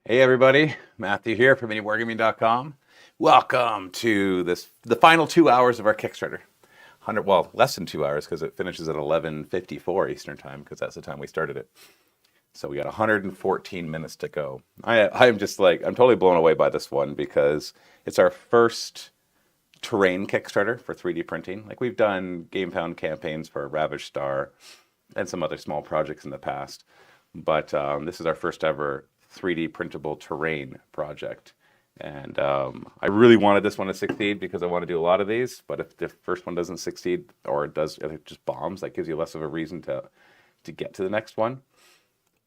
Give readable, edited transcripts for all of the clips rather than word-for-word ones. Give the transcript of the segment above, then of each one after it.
Hey everybody, Matthew here from MiniWarGaming.com. Welcome to the final 2 hours of our Kickstarter. Well, less than 2 hours because it finishes at 11:54 Eastern time because that's the time we started it. So we got 114 minutes to go. I'm just like, I'm totally blown away by this one because it's our first terrain Kickstarter for 3D printing. Like we've done Game Pound campaigns for Ravaged Star and some other small projects in the past, but this is our first ever 3D printable terrain project. And I really wanted this one to succeed because I want to do a lot of these, but if the first one doesn't succeed or it just bombs, that gives you less of a reason to get to the next one.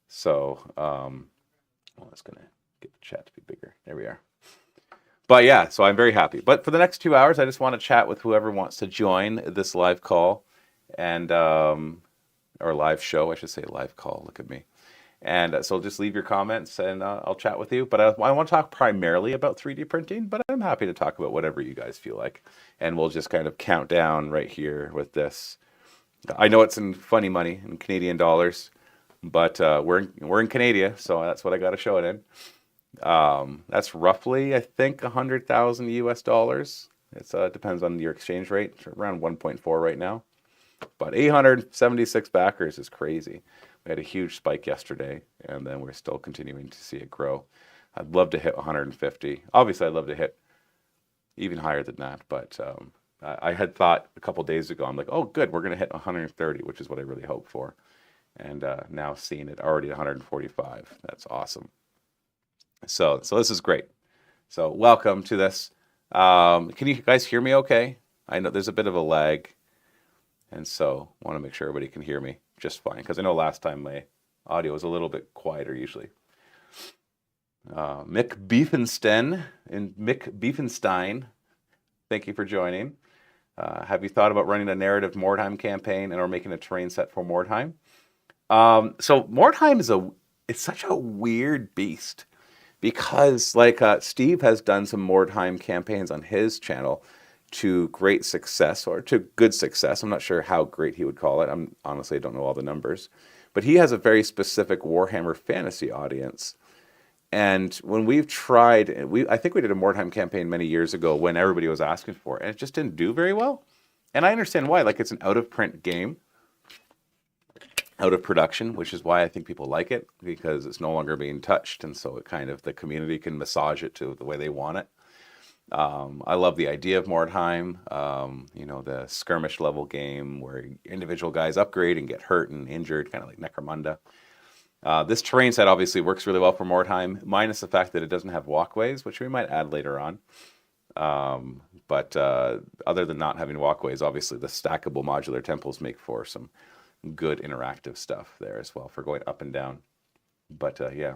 So, well, it's going to get the chat to be bigger. There we are. But yeah, so I'm very happy. But for the next 2 hours, I just want to chat with whoever wants to join this live call and, or live show, I should say live call. Look at me. And so just leave your comments and I'll chat with you. But I want to talk primarily about 3D printing, but I'm happy to talk about whatever you guys feel like. And we'll just kind of count down right here with this. I know it's in funny money, in Canadian dollars, but we're in Canada, so that's what I got to show it in. That's roughly, I think, 100,000 US dollars. It depends on your exchange rate. It's around 1.4 right now. But 876 backers is crazy. We had a huge spike yesterday, and then we're still continuing to see it grow. I'd love to hit 150. Obviously, I'd love to hit even higher than that, but I had thought a couple days ago, I'm like, oh, good, we're going to hit 130, which is what I really hope for. And now seeing it already at 145, that's awesome. So this is great. So welcome to this. Can you guys hear me okay? I know there's a bit of a lag, and so I want to make sure everybody can hear me just fine, because I know last time my audio was a little bit quieter usually. Mick Beefenstein, thank you for joining. Have you thought about running a narrative Mordheim campaign and or making a terrain set for Mordheim? So Mordheim it's such a weird beast because like Steve has done some Mordheim campaigns on his channel to great success or to good success. I'm not sure how great he would call it. Honestly, I don't know all the numbers. But he has a very specific Warhammer fantasy audience. And when we've tried, I think we did a Mordheim campaign many years ago when everybody was asking for it, and it just didn't do very well. And I understand why. Like, it's an out-of-print game, out of production, which is why I think people like it, because it's no longer being touched. And so the community can massage it to the way they want it. I love the idea of Mordheim, the skirmish level game where individual guys upgrade and get hurt and injured, kind of like Necromunda. This terrain set obviously works really well for Mordheim, minus the fact that it doesn't have walkways, which we might add later on. But other than not having walkways, obviously the stackable modular temples make for some good interactive stuff there as well for going up and down. But yeah.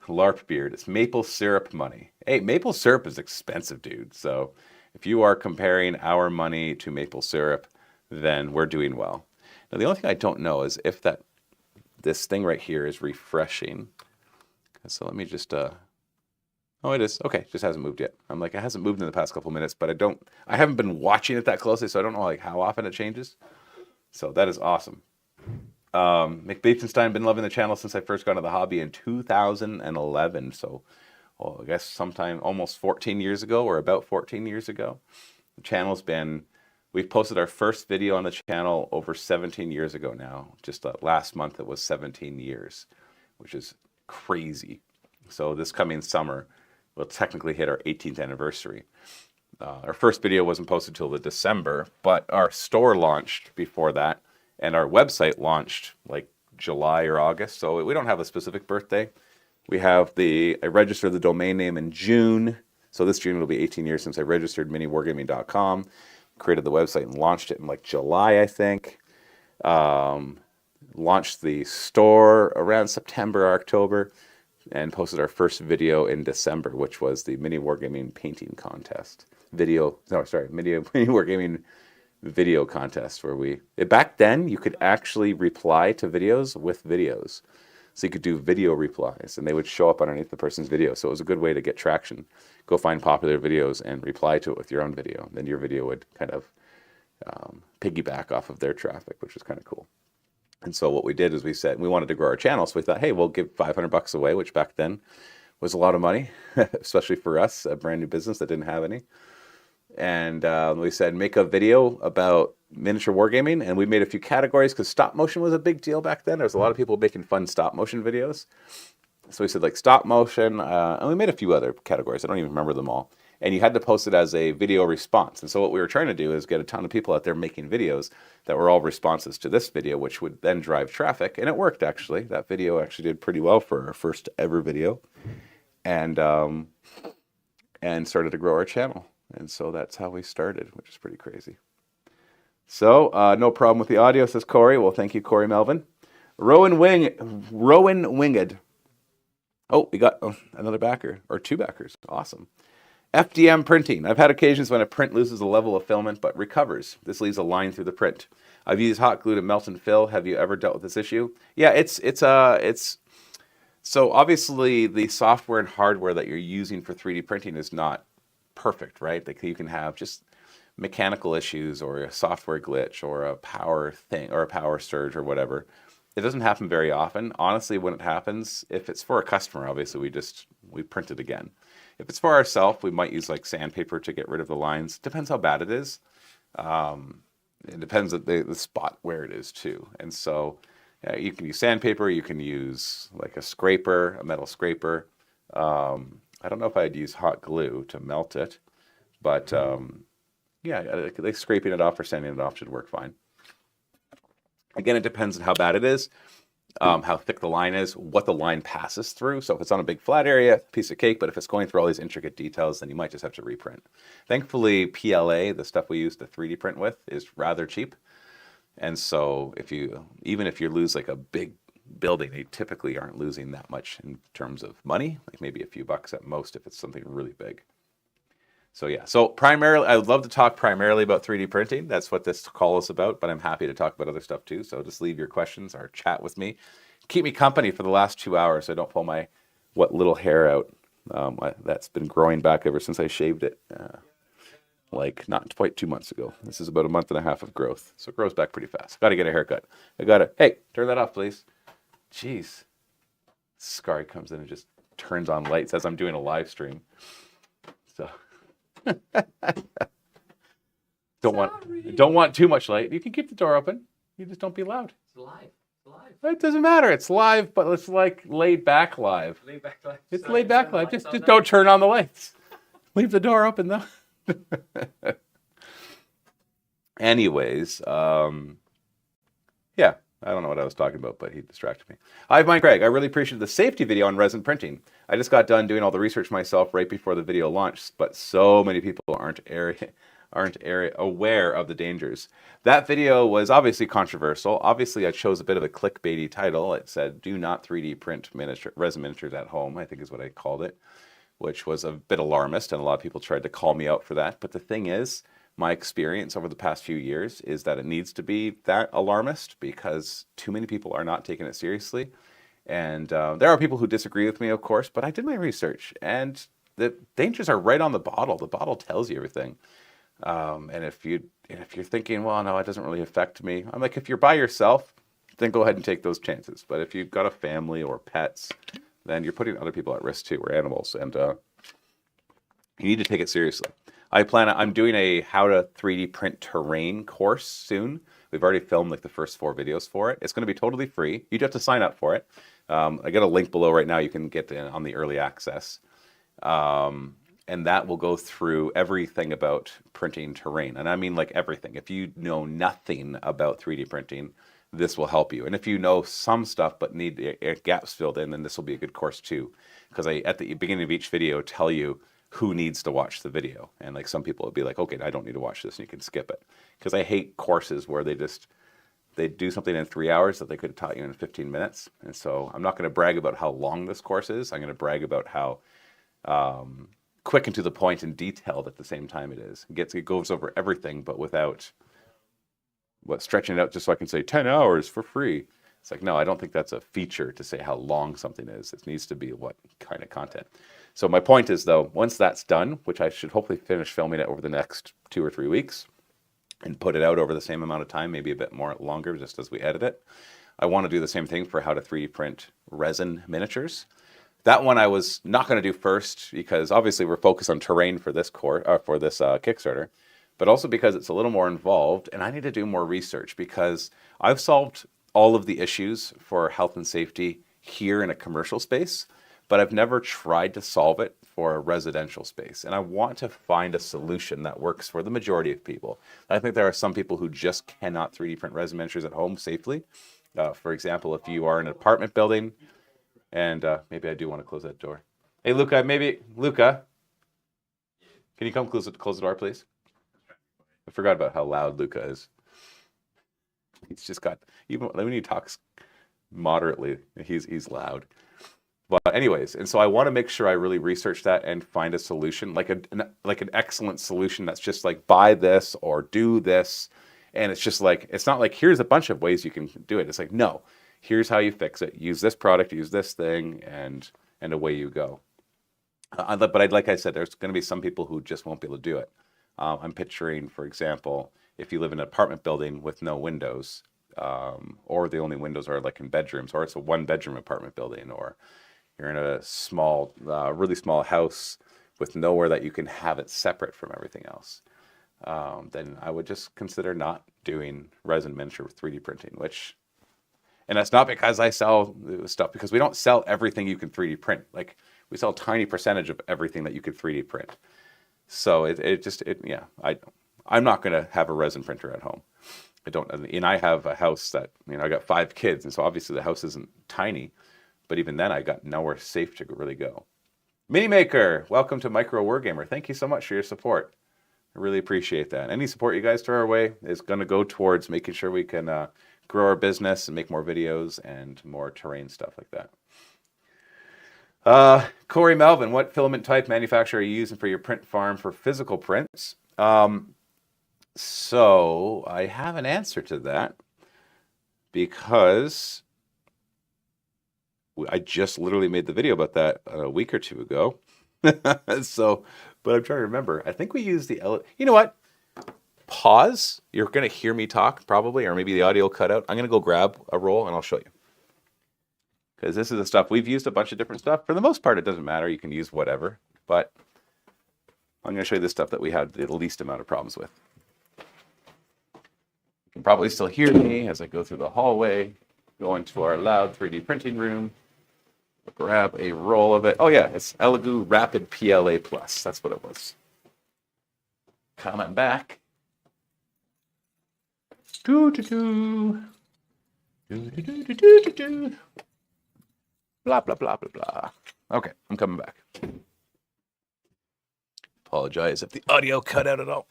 LARP beard. It's maple syrup money. Hey, maple syrup is expensive, dude. So if you are comparing our money to maple syrup, then we're doing well. Now, the only thing I don't know is if this thing right here is refreshing. So let me just, oh, it is. Okay, it just hasn't moved yet. I'm like, it hasn't moved in the past couple minutes, but I haven't been watching it that closely, so I don't know like how often it changes. So that is awesome. Mick Beefenstein, been loving the channel since I first got into the hobby in 2011. So, I guess sometime almost 14 years ago or about 14 years ago. The channel's we've posted our first video on the channel over 17 years ago now. Just last month it was 17 years, which is crazy. So this coming summer, we'll technically hit our 18th anniversary. Our first video wasn't posted till the December, but our store launched before that. And our website launched like July or August, so we don't have a specific birthday. I registered the domain name in June, so this June will be 18 years since I registered MiniWarGaming.com, created the website and launched it in like July, I think. Launched the store around September, October, and posted our first video in December, which was the MiniWarGaming painting contest. MiniWarGaming video contest where back then you could actually reply to videos with videos. So you could do video replies and they would show up underneath the person's video. So it was a good way to get traction. Go find popular videos and reply to it with your own video. Then your video would kind of piggyback off of their traffic, which was kind of cool. And so what we did is we said we wanted to grow our channel. So we thought, hey, we'll give $500 away, which back then was a lot of money, especially for us, a brand new business that didn't have any. And we said, make a video about miniature wargaming. And we made a few categories because stop motion was a big deal back then. There was a lot of people making fun stop motion videos. So we said like stop motion, and we made a few other categories. I don't even remember them all. And you had to post it as a video response. And so what we were trying to do is get a ton of people out there making videos that were all responses to this video, which would then drive traffic. And it worked, actually. That video actually did pretty well for our first ever video. And started to grow our channel. And so that's how we started, which is pretty crazy. So no problem with the audio, says Corey. Well, thank you, Corey Melvin. Rowan Winged. Oh, we got another backer, or 2 backers. Awesome. FDM printing. I've had occasions when a print loses a level of filament but recovers. This leaves a line through the print. I've used hot glue to melt and fill. Have you ever dealt with this issue? Yeah, it's so obviously the software and hardware that you're using for 3D printing is not perfect, right? Like you can have just mechanical issues or a software glitch or a power thing or a power surge or whatever. It doesn't happen very often. Honestly, when it happens, if it's for a customer, obviously we print it again. If it's for ourselves, we might use like sandpaper to get rid of the lines. Depends how bad it is. It depends on the spot where it is too. And so you can use sandpaper, you can use like a scraper, a metal scraper. I don't know if I'd use hot glue to melt it, but yeah, like scraping it off or sanding it off should work fine. Again, it depends on how bad it is, how thick the line is, what the line passes through. So if it's on a big flat area, piece of cake, but if it's going through all these intricate details, then you might just have to reprint. Thankfully, PLA, the stuff we use to 3D print with, is rather cheap. And so even if you lose like a big building, they typically aren't losing that much in terms of money, like maybe a few bucks at most if it's something really big. So yeah, so primarily, I would love to talk primarily about 3D printing. That's what this call is about, but I'm happy to talk about other stuff too. So just leave your questions or chat with me. Keep me company for the last 2 hours so I don't pull my little hair out. That's been growing back ever since I shaved it, like not quite 2 months ago. This is about a month and a half of growth. So it grows back pretty fast. Got to get a haircut. Hey, turn that off, please. Jeez. Scary comes in and just turns on lights as I'm doing a live stream. So... don't want too much light. You can keep the door open. You just don't be loud. It's live. It doesn't matter. It's live, but it's like laid back live. It's laid back live. Just don't turn on the lights. Leave the door open though. Anyways, yeah. I don't know what I was talking about, but he distracted me. Hi, Mike Craig. I really appreciated the safety video on resin printing. I just got done doing all the research myself right before the video launched, but so many people aren't aware of the dangers. That video was obviously controversial. Obviously, I chose a bit of a clickbaity title. It said, "Do not 3D print resin miniatures at home," I think is what I called it, which was a bit alarmist, and a lot of people tried to call me out for that. But the thing is, my experience over the past few years is that it needs to be that alarmist because too many people are not taking it seriously. And there are people who disagree with me, of course, but I did my research and the dangers are right on the bottle. The bottle tells you everything. And if you're thinking, well, no, it doesn't really affect me. I'm like, if you're by yourself, then go ahead and take those chances. But if you've got a family or pets, then you're putting other people at risk too, or animals. And you need to take it seriously. I'm doing a how to 3D print terrain course soon. We've already filmed like the first 4 videos for it. It's going to be totally free. You just have to sign up for it. I got a link below right now. You can get in on the early access. And that will go through everything about printing terrain. And I mean like everything. If you know nothing about 3D printing, this will help you. And if you know some stuff but need gaps filled in, then this will be a good course too. Because I, at the beginning of each video, tell you who needs to watch the video. And like some people would be like, okay, I don't need to watch this, and you can skip it. Because I hate courses where they do something in 3 hours that they could have taught you in 15 minutes. And so I'm not going to brag about how long this course is. I'm going to brag about how quick and to the point and detailed at the same time it is. It goes over everything, but without stretching it out just so I can say 10 hours for free. It's like, no, I don't think that's a feature to say how long something is. It needs to be what kind of content. So my point is, though, once that's done, which I should hopefully finish filming it over the next 2 or 3 weeks and put it out over the same amount of time, maybe a bit more longer just as we edit it, I want to do the same thing for how to 3D print resin miniatures. That one I was not going to do first because obviously we're focused on terrain for this Kickstarter, but also because it's a little more involved and I need to do more research because I've solved all of the issues for health and safety here in a commercial space, but I've never tried to solve it for a residential space. And I want to find a solution that works for the majority of people. I think there are some people who just cannot 3D print resin miniatures at home safely. For example, if you are in an apartment building, and maybe I do want to close that door. Hey, Luca, can you come close the door, please? I forgot about how loud Luca is. He's just got, even when he talks moderately, he's loud. But anyways, and so I want to make sure I really research that and find a solution, like an excellent solution that's just like buy this or do this. And it's just like, it's not like here's a bunch of ways you can do it. It's like, no, here's how you fix it. Use this product, use this thing, and away you go. But like I said, there's going to be some people who just won't be able to do it. I'm picturing, for example, if you live in an apartment building with no windows, or the only windows are like in bedrooms, or it's a one-bedroom apartment building, or you're in a small, really small house with nowhere that you can have it separate from everything else, then I would just consider not doing resin miniature 3D printing, and that's not because I sell stuff, because we don't sell everything you can 3D print. Like, we sell a tiny percentage of everything that you could 3D print. So I'm not going to have a resin printer at home. I have a house that, I got 5 kids, and so obviously the house isn't tiny, but even then I got nowhere safe to really go. Minimaker, welcome to MicroWarGamer. Thank you so much for your support. I really appreciate that. Any support you guys throw our way is going to go towards making sure we can grow our business and make more videos and more terrain stuff like that. Corey Melvin, what filament type manufacturer are you using for your print farm for physical prints? So I have an answer to that because I just literally made the video about that a week or two ago. But I'm trying to remember. I think we used you know what? Pause. You're going to hear me talk probably, or maybe the audio cut out. I'm going to go grab a roll and I'll show you. Because this is the stuff, we've used a bunch of different stuff. For the most part, it doesn't matter. You can use whatever. But I'm going to show you the stuff that we had the least amount of problems with. You can probably still hear me as I go through the hallway, go into our loud 3D printing room, grab a roll of it. Oh yeah, it's Elegoo Rapid PLA Plus. That's what it was. Coming back. Blah, blah, blah, blah, blah. Okay, I'm coming back. Apologize if the audio cut out at all.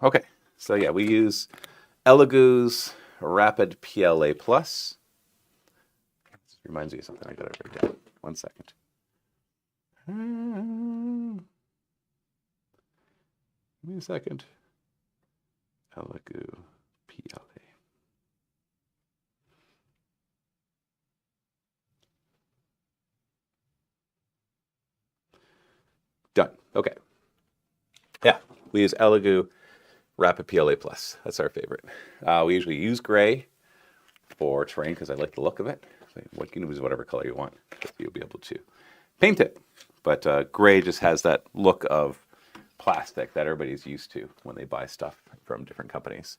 Okay, so yeah, we use Elegoo's Rapid PLA Plus. This reminds me of something I gotta write down. 1 second. Give me a second. Elegoo PLA. Done. Okay. Yeah, we use Elegoo Rapid PLA Plus. That's our favorite. We usually use gray for terrain because I like the look of it. You can use whatever color you want. You'll be able to paint it. But gray just has that look of plastic that everybody's used to when they buy stuff from different companies.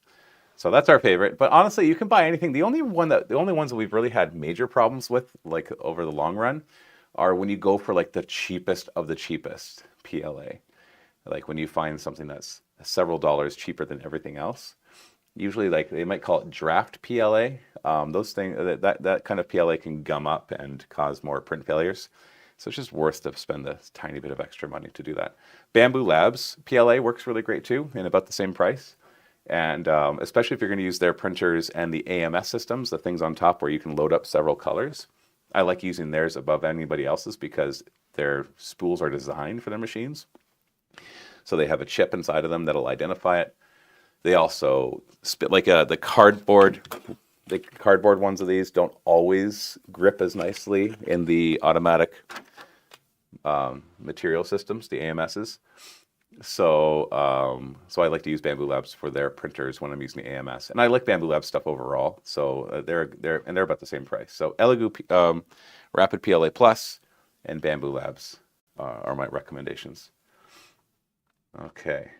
So that's our favorite. But honestly, you can buy anything. The only ones that we've really had major problems with, like over the long run, are when you go for like the cheapest of the cheapest PLA. Like when you find something that's several dollars cheaper than everything else. Usually, like they might call it draft PLA. Those things, that kind of PLA can gum up and cause more print failures. So it's just worth to spend a tiny bit of extra money to do that. Bamboo Labs PLA works really great too, in about the same price. And especially if you're going to use their printers and the AMS systems, the things on top where you can load up several colors. I like using theirs above anybody else's because their spools are designed for their machines. So they have a chip inside of them that'll identify it. They also spit like the cardboard ones of these don't always grip as nicely in the automatic material systems, the AMSs. So I like to use Bamboo Labs for their printers when I'm using the AMS, and I like Bamboo Labs stuff overall. So they're about the same price. So Elegoo, Rapid PLA Plus, and Bamboo Labs are my recommendations. Okay.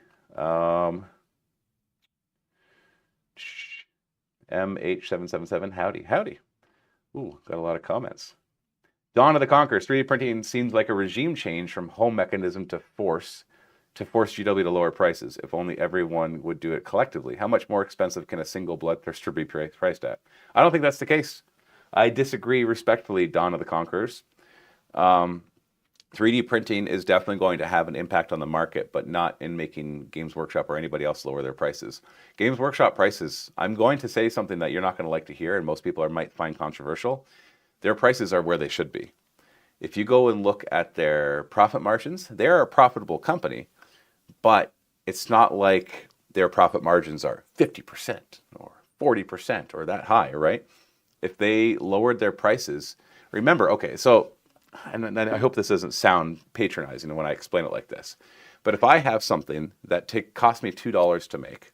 MH777, howdy. Ooh, got a lot of comments. Dawn of the Conquerors, 3D printing seems like a regime change from home mechanism to force GW to lower prices. If only everyone would do it collectively. How much more expensive can a single bloodthirster be priced at? I don't think that's the case. I disagree respectfully, Dawn of the Conquerors. 3D printing is definitely going to have an impact on the market, but not in making Games Workshop or anybody else lower their prices. Games Workshop prices, I'm going to say something that you're not going to like to hear, and most people might find controversial. Their prices are where they should be. If you go and look at their profit margins, they're a profitable company, but it's not like their profit margins are 50% or 40% or that high, right? If they lowered their prices, remember, okay, so, and I hope this doesn't sound patronizing when I explain it like this, but if I have something that cost me $2 to make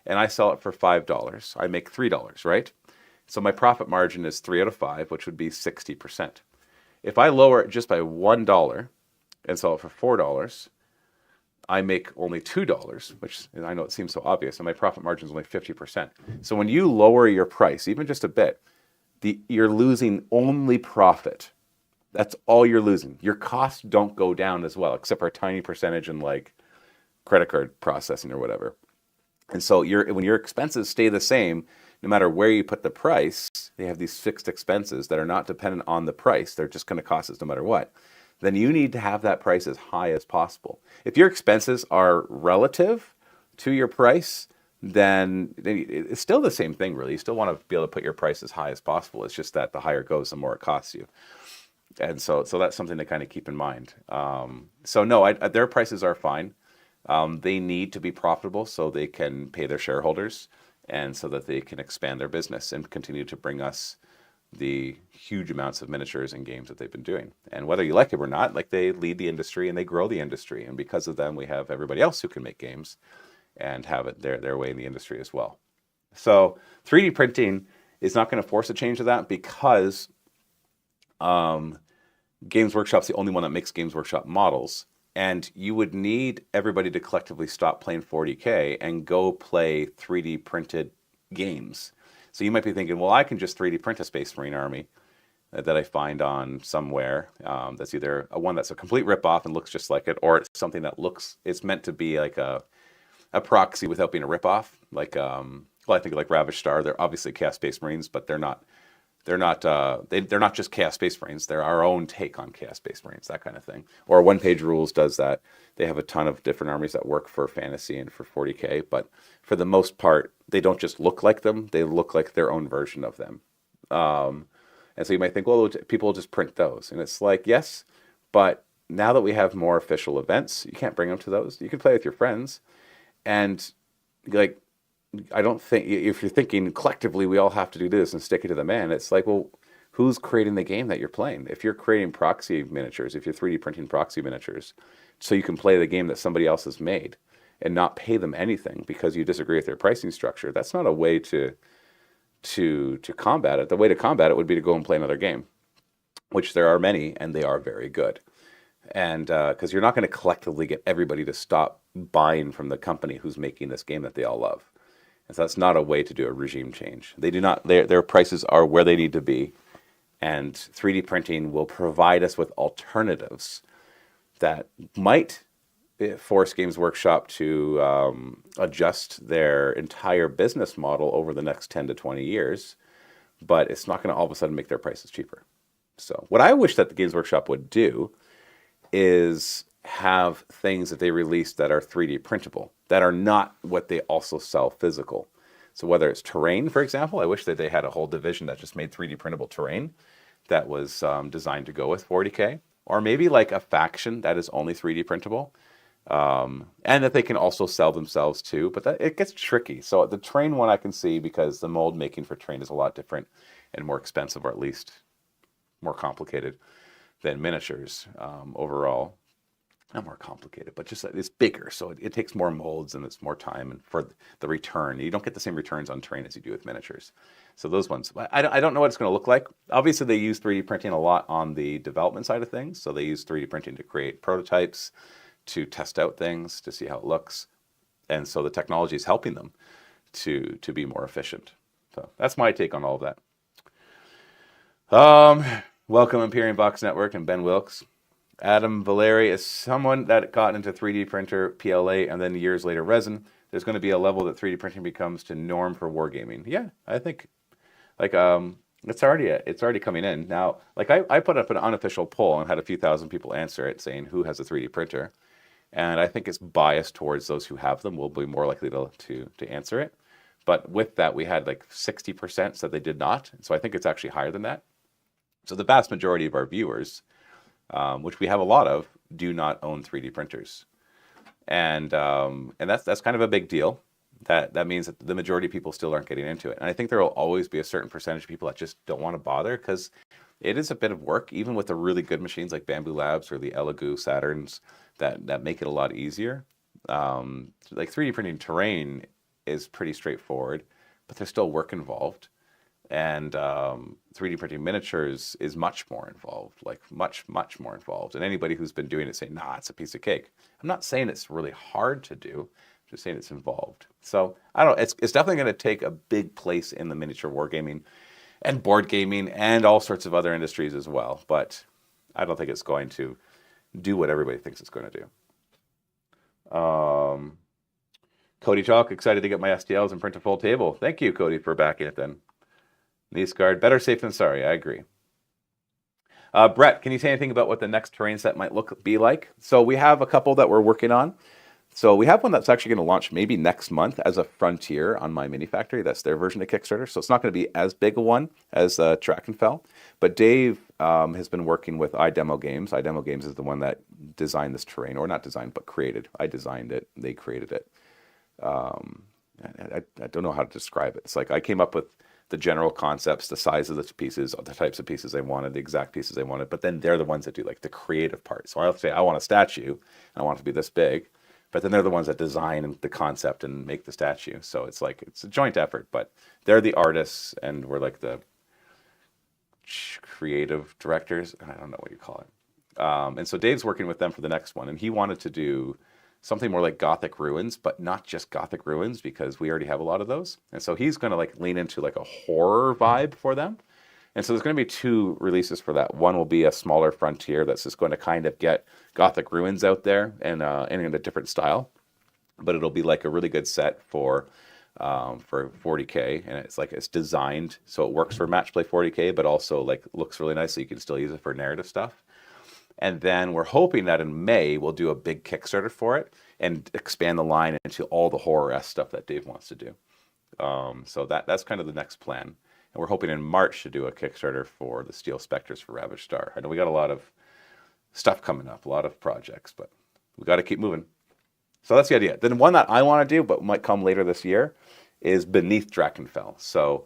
and I sell it for $5, I make $3, right? So my profit margin is 3 out of 5, which would be 60%. If I lower it just by $1 and sell it for $4, I make only $2, which I know it seems so obvious, and my profit margin is only 50%. So when you lower your price, even just a bit, you're losing only profit. That's all you're losing. Your costs don't go down as well, except for a tiny percentage in like credit card processing or whatever. And so when your expenses stay the same, no matter where you put the price, they have these fixed expenses that are not dependent on the price. They're just going to cost us no matter what. Then you need to have that price as high as possible. If your expenses are relative to your price, then it's still the same thing, really. You still want to be able to put your price as high as possible. It's just that the higher it goes, the more it costs you. And so that's something to kind of keep in mind. So no, their prices are fine. They need to be profitable so they can pay their shareholders and so that they can expand their business and continue to bring us the huge amounts of miniatures and games that they've been doing. And whether you like it or not, like they lead the industry and they grow the industry. And because of them, we have everybody else who can make games and have it their way in the industry as well. So 3D printing is not going to force a change to that because Games Workshop's the only one that makes Games Workshop models. And you would need everybody to collectively stop playing 40K and go play 3D printed games. So you might be thinking, well, I can just 3D print a Space Marine army that I find on somewhere. That's either one that's a complete ripoff and looks just like it, or it's something that it's meant to be like a proxy without being a ripoff. Like, well, I think like Ravish Star, they're obviously Chaos Space Marines, but they're not just Chaos Space Marines. They're our own take on Chaos Space Marines, that kind of thing. Or One Page Rules does that. They have a ton of different armies that work for fantasy and for 40K, but for the most part, they don't just look like them. They look like their own version of them. And so you might think, well, people will just print those. And it's like, yes, but now that we have more official events, you can't bring them to those. You can play with your friends. And like, I don't think, if you're thinking collectively we all have to do this and stick it to the man, it's like, well, who's creating the game that you're playing? If you're creating proxy miniatures, if you're 3D printing proxy miniatures, so you can play the game that somebody else has made and not pay them anything because you disagree with their pricing structure, that's not a way to combat it. The way to combat it would be to go and play another game, which there are many, and they are very good. And because you're not going to collectively get everybody to stop buying from the company who's making this game that they all love. And so that's not a way to do a regime change. They do not, their prices are where they need to be. And 3D printing will provide us with alternatives that might force Games Workshop to adjust their entire business model over the next 10 to 20 years. But it's not going to all of a sudden make their prices cheaper. So what I wish that the Games Workshop would do is have things that they release that are 3D printable, that are not what they also sell physical. So whether it's terrain, for example, I wish that they had a whole division that just made 3D printable terrain that was designed to go with 40K, or maybe like a faction that is only 3D printable, and that they can also sell themselves too, but it gets tricky. So the terrain one I can see because the mold making for terrain is a lot different and more expensive, or at least more complicated than miniatures overall. not more complicated, but just it's bigger. So it takes more molds and it's more time and for the return. You don't get the same returns on terrain as you do with miniatures. So those ones, I don't know what it's going to look like. Obviously, they use 3D printing a lot on the development side of things. So they use 3D printing to create prototypes, to test out things, to see how it looks. And so the technology is helping them to be more efficient. So that's my take on all of that. Welcome Imperium Box Network and Ben Wilkes. Adam Valeri is someone that got into 3D printer, PLA, and then years later resin. There's going to be a level that 3D printing becomes to norm for wargaming. Yeah, I think like it's already coming in now. Like I put up an unofficial poll and had a few thousand people answer it, saying who has a 3D printer, and I think it's biased towards those who have them will be more likely to answer it. But with that, we had like 60% said they did not, so I think it's actually higher than that. So the vast majority of our viewers, which we have a lot of, do not own 3D printers, and that's kind of a big deal. That means that the majority of people still aren't getting into it, and I think there will always be a certain percentage of people that just don't want to bother because it is a bit of work, even with the really good machines like Bamboo Labs or the Elegoo Saturns that make it a lot easier. Like 3D printing terrain is pretty straightforward, but there's still work involved. And 3D printing miniatures is much more involved, like much more involved. And anybody who's been doing it say, nah, it's a piece of cake. I'm not saying it's really hard to do, I'm just saying it's involved. So I don't know, it's definitely going to take a big place in the miniature wargaming and board gaming and all sorts of other industries as well. But I don't think it's going to do what everybody thinks it's going to do. Cody Chalk, excited to get my STLs and print a full table. Thank you, Cody, for backing it then. Nice guard, better safe than sorry, I agree. Brett, can you say anything about what the next terrain set might be like? So we have a couple that we're working on. So we have one that's actually going to launch maybe next month as a Frontier on My Mini Factory. That's their version of Kickstarter. So it's not going to be as big a one as Drakenfell. But Dave has been working with iDemo Games. iDemo Games is the one that designed this terrain, or not designed, but created. I designed it. They created it. I don't know how to describe it. It's like I came up with the general concepts, the size of the pieces, the types of pieces I wanted, the exact pieces I wanted, but then they're the ones that do like the creative part. So I'll say I want a statue, and I want it to be this big, but then they're the ones that design the concept and make the statue. So it's like, it's a joint effort, but they're the artists and we're like the creative directors. I don't know what you call it. And so Dave's working with them for the next one, and he wanted to do something more like Gothic ruins, but not just Gothic ruins, because we already have a lot of those. And so he's going to like lean into like a horror vibe for them. And so there's going to be two releases for that. One will be a smaller Frontier that's just going to kind of get Gothic ruins out there and in a different style. But it'll be like a really good set for 40K, and it's designed so it works for match play 40K, but also like looks really nice, so you can still use it for narrative stuff. And then we're hoping that in May we'll do a big Kickstarter for it and expand the line into all the horror-esque stuff that Dave wants to do. So that's kind of the next plan. And we're hoping in March to do a Kickstarter for the Steel Spectres for Ravaged Star. I know we got a lot of stuff coming up, a lot of projects, but we got to keep moving. So that's the idea. Then one that I want to do, but might come later this year, is Beneath Drakenfell. So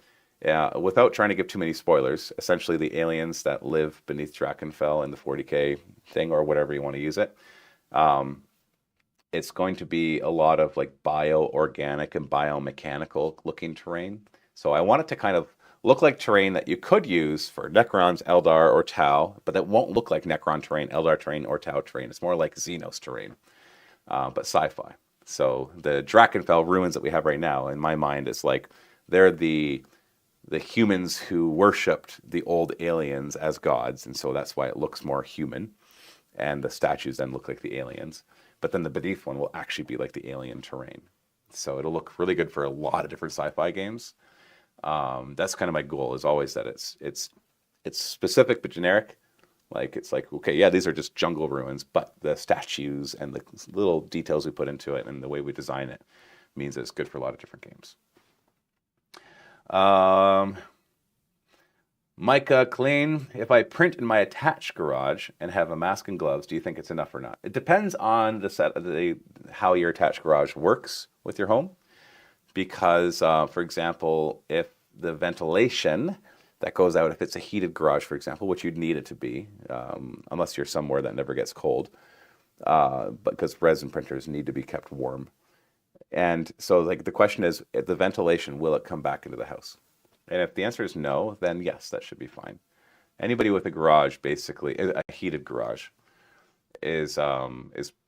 without trying to give too many spoilers, essentially the aliens that live beneath Drakenfell in the 40K thing, or whatever you want to use it, it's going to be a lot of like bio-organic and biomechanical looking terrain. So I want it to kind of look like terrain that you could use for Necrons, Eldar, or Tau, but that won't look like Necron terrain, Eldar terrain, or Tau terrain. It's more like Xenos terrain, but sci-fi. So the Drakenfell ruins that we have right now, in my mind, is like they're the humans who worshipped the old aliens as gods, and so that's why it looks more human, and the statues then look like the aliens. But then the Beneath one will actually be like the alien terrain. So it'll look really good for a lot of different sci-fi games. That's kind of my goal, is always that it's specific but generic. Like it's like, okay, yeah, these are just jungle ruins, but the statues and the little details we put into it and the way we design it means that it's good for a lot of different games. Micah Clean, if I print in my attached garage and have a mask and gloves, do you think it's enough or not? It depends on how your attached garage works with your home. Because, for example, if the ventilation that goes out, if it's a heated garage, for example, which you'd need it to be, unless you're somewhere that never gets cold, but because resin printers need to be kept warm. And so like the question is, the ventilation, will it come back into the house? And if the answer is no, then yes, that should be fine. Anybody with a garage, basically, a heated garage, is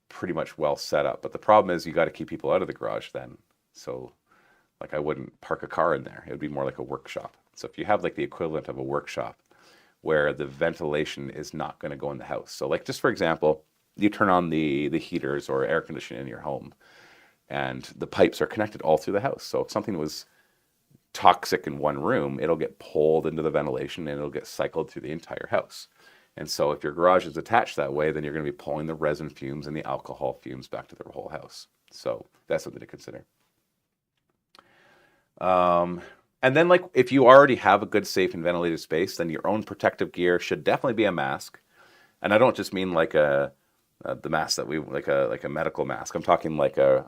pretty much well set up. But the problem is you got to keep people out of the garage then. So like I wouldn't park a car in there. It would be more like a workshop. So if you have like the equivalent of a workshop where the ventilation is not going to go in the house. So like just for example, you turn on the heaters or air conditioning in your home and the pipes are connected all through the house. So if something was toxic in one room, it'll get pulled into the ventilation and it'll get cycled through the entire house. And so if your garage is attached that way, then you're going to be pulling the resin fumes and the alcohol fumes back to the whole house. So that's something to consider. And then like if you already have a good, safe and ventilated space, then your own protective gear should definitely be a mask. And I don't just mean like the mask that we like a medical mask. I'm talking like a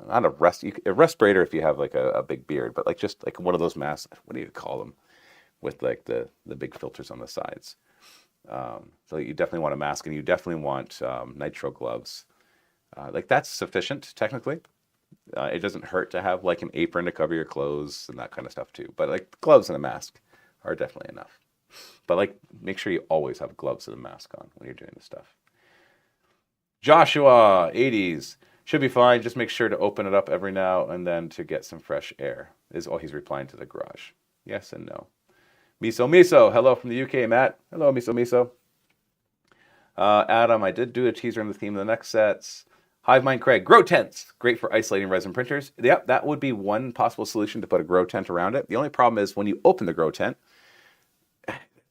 respirator if you have like a big beard, but like just like one of those masks. What do you call them? With like the big filters on the sides. So you definitely want a mask, and you definitely want nitrile gloves. Like that's sufficient technically. It doesn't hurt to have like an apron to cover your clothes and that kind of stuff too. But like gloves and a mask are definitely enough. But like make sure you always have gloves and a mask on when you're doing this stuff. Joshua, 80s, should be fine. Just make sure to open it up every now and then to get some fresh air. He's replying to the garage. Yes and no. Miso, hello from the UK, Matt. Hello, Miso. Adam, I did do a teaser on the theme of the next sets. Hive Mind Craig, grow tents, great for isolating resin printers. Yep, that would be one possible solution to put a grow tent around it. The only problem is when you open the grow tent,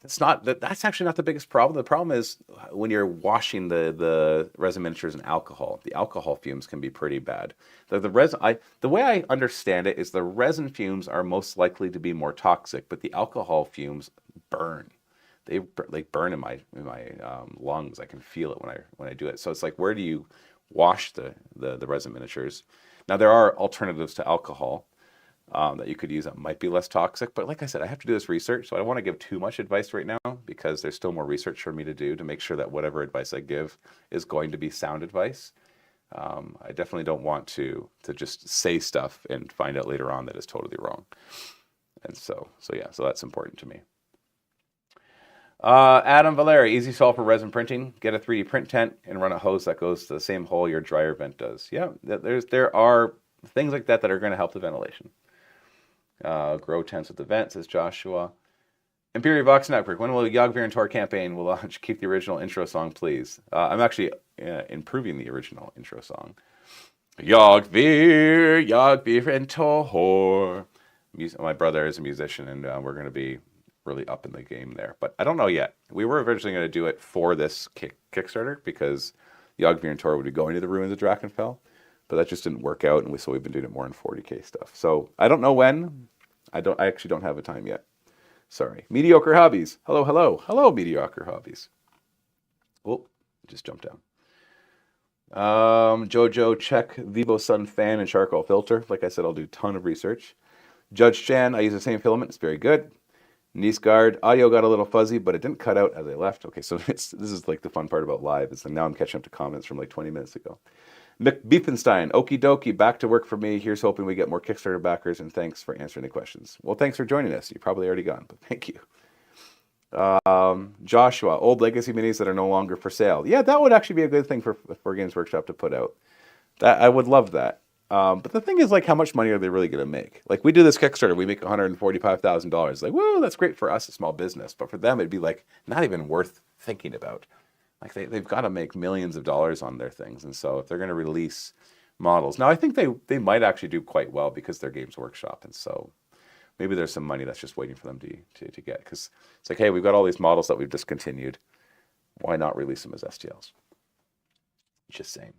that's actually not the biggest problem. The problem is when you're washing the resin miniatures in alcohol. The alcohol fumes can be pretty bad. The way I understand it is the resin fumes are most likely to be more toxic, but the alcohol fumes burn. They like burn in my lungs. I can feel it when I do it. So it's like, where do you wash the resin miniatures? Now there are alternatives to alcohol that you could use that might be less toxic, but like I said, I have to do this research, so I don't want to give too much advice right now because there's still more research for me to do to make sure that whatever advice I give is going to be sound advice. I definitely don't want to just say stuff and find out later on that is totally wrong. And so that's important to me. Adam Valeri, easy solve for resin printing. Get a 3D print tent and run a hose that goes to the same hole your dryer vent does. Yeah, there are things like that are going to help the ventilation. Grow tents with the vent, says Joshua. Imperial Vox Network, when will the Yogvir and Tor campaign will launch? Keep the original intro song, please. I'm actually improving the original intro song. Yogvir and Tor. My brother is a musician, and we're going to be really up in the game there. But I don't know yet. We were originally going to do it for this Kickstarter because Yogvir and Tor would be going to the ruins of Drakenfell. But that just didn't work out, and so we've been doing it more in 40K stuff. So I don't know when. I actually don't have a time yet. Sorry. Mediocre Hobbies. Hello, Mediocre Hobbies. Oh, just jumped down. Jojo, check Vivo Sun fan and charcoal filter. Like I said, I'll do a ton of research. Judge Chan, I use the same filament. It's very good. Niceguard, audio got a little fuzzy, but it didn't cut out as I left. Okay, so this is like the fun part about live. Is now I'm catching up to comments from like 20 minutes ago. McBeefenstein, okie dokie, back to work for me. Here's hoping we get more Kickstarter backers, and thanks for answering the questions. Well, thanks for joining us. You're probably already gone, but thank you. Joshua, old legacy minis that are no longer for sale. Yeah, that would actually be a good thing for Games Workshop to put out. That I would love that. But the thing is, like, how much money are they really going to make? Like, we do this Kickstarter, we make $145,000. Like, whoa, that's great for us, a small business. But for them, it'd be, like, not even worth thinking about. Like, they've got to make millions of dollars on their things. And so if they're going to release models. Now, I think they might actually do quite well because they're Games Workshop. And so maybe there's some money that's just waiting for them to get. Because it's like, hey, we've got all these models that we've discontinued. Why not release them as STLs? Just saying.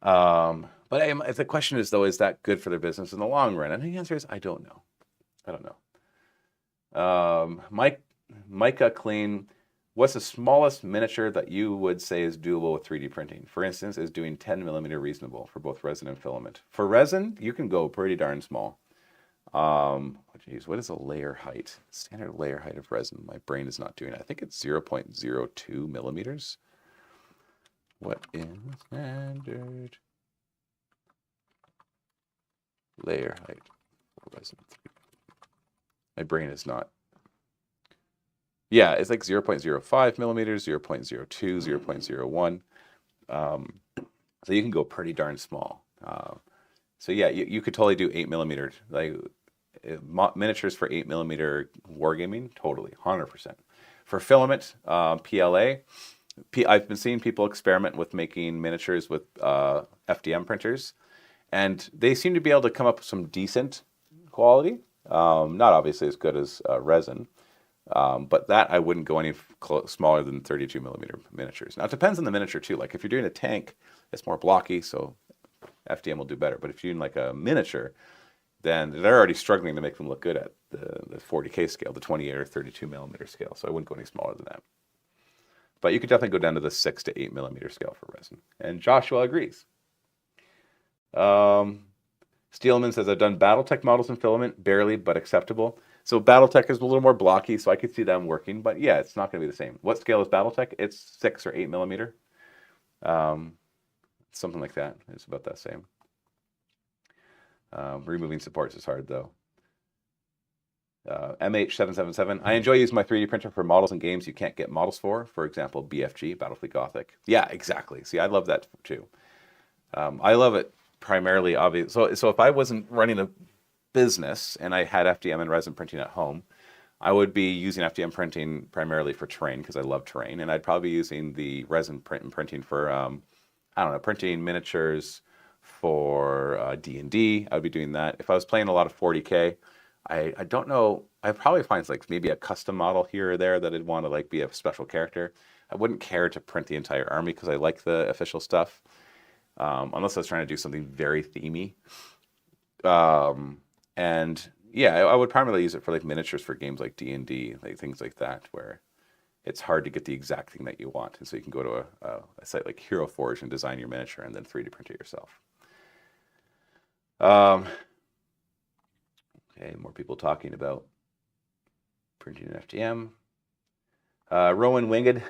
But if the question is, though, is that good for their business in the long run? And the answer is, I don't know. Micah Clean, what's the smallest miniature that you would say is doable with 3D printing? For instance, is doing 10 millimeter reasonable for both resin and filament? For resin, you can go pretty darn small. What is a layer height? Standard layer height of resin. My brain is not doing it. I think it's 0.02 millimeters. What is standard layer height for resin 3? My brain is not. Yeah, it's like 0.05 millimeters, 0.02, 0.01. So you can go pretty darn small. So yeah, you could totally do 8 millimeter, like miniatures for 8 millimeter wargaming, totally, 100%. For filament, PLA, I've been seeing people experiment with making miniatures with FDM printers, and they seem to be able to come up with some decent quality. Not obviously as good as resin, but that I wouldn't go any smaller than 32 millimeter miniatures. Now it depends on the miniature too. Like if you're doing a tank, it's more blocky, so FDM will do better. But if you're doing like a miniature, then they're already struggling to make them look good at the 40K scale, the 28 or 32 millimeter scale. So I wouldn't go any smaller than that. But you could definitely go down to the 6 to 8 millimeter scale for resin. And Joshua agrees. Steelman says, I've done Battletech models in filament, barely, but acceptable. So Battletech is a little more blocky, so I could see them working. But yeah, it's not going to be the same. What scale is Battletech? It's 6 or 8 millimeter. Something like that. It's about that same. Removing supports is hard, though. MH777. I enjoy using my 3D printer for models and games you can't get models for example, BFG, Battlefield Gothic. Yeah, exactly. See, I love that too. I love it primarily, obviously. So if I wasn't running a business and I had FDM and resin printing at home, I would be using FDM printing primarily for terrain because I love terrain, and I'd probably be using the resin printing for, I don't know, printing miniatures for D&D. I would be doing that. If I was playing a lot of 40K, I don't know. I'd probably find like maybe a custom model here or there that I'd want to like be a special character. I wouldn't care to print the entire army because I like the official stuff, unless I was trying to do something very themey. And yeah, I would primarily use it for like miniatures for games like D&D, like things like that, where it's hard to get the exact thing that you want, and so you can go to a site like Hero Forge and design your miniature and then 3D print it yourself. Okay, more people talking about printing an FDM. Rowan Winged,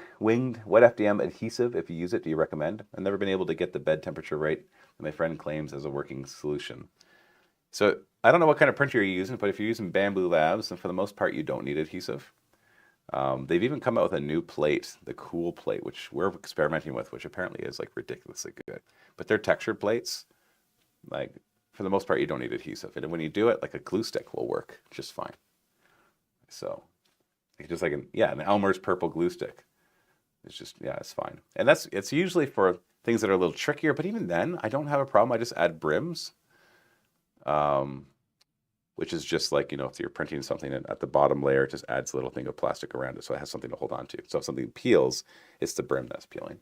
what FDM adhesive, if you use it, do you recommend? I've never been able to get the bed temperature right that my friend claims as a working solution. So I don't know what kind of printer you're using, but if you're using Bamboo Labs, then for the most part you don't need adhesive. They've even come out with a new plate, the Cool plate, which we're experimenting with, which apparently is like ridiculously good. But they're textured plates, like for the most part you don't need adhesive. And when you do it, like a glue stick will work just fine. So just like an Elmer's purple glue stick. It's just, yeah, it's fine. And it's usually for things that are a little trickier, but even then I don't have a problem. I just add brims. Which is just like, if you're printing something and at the bottom layer, it just adds a little thing of plastic around it so it has something to hold on to. So if something peels, it's the brim that's peeling.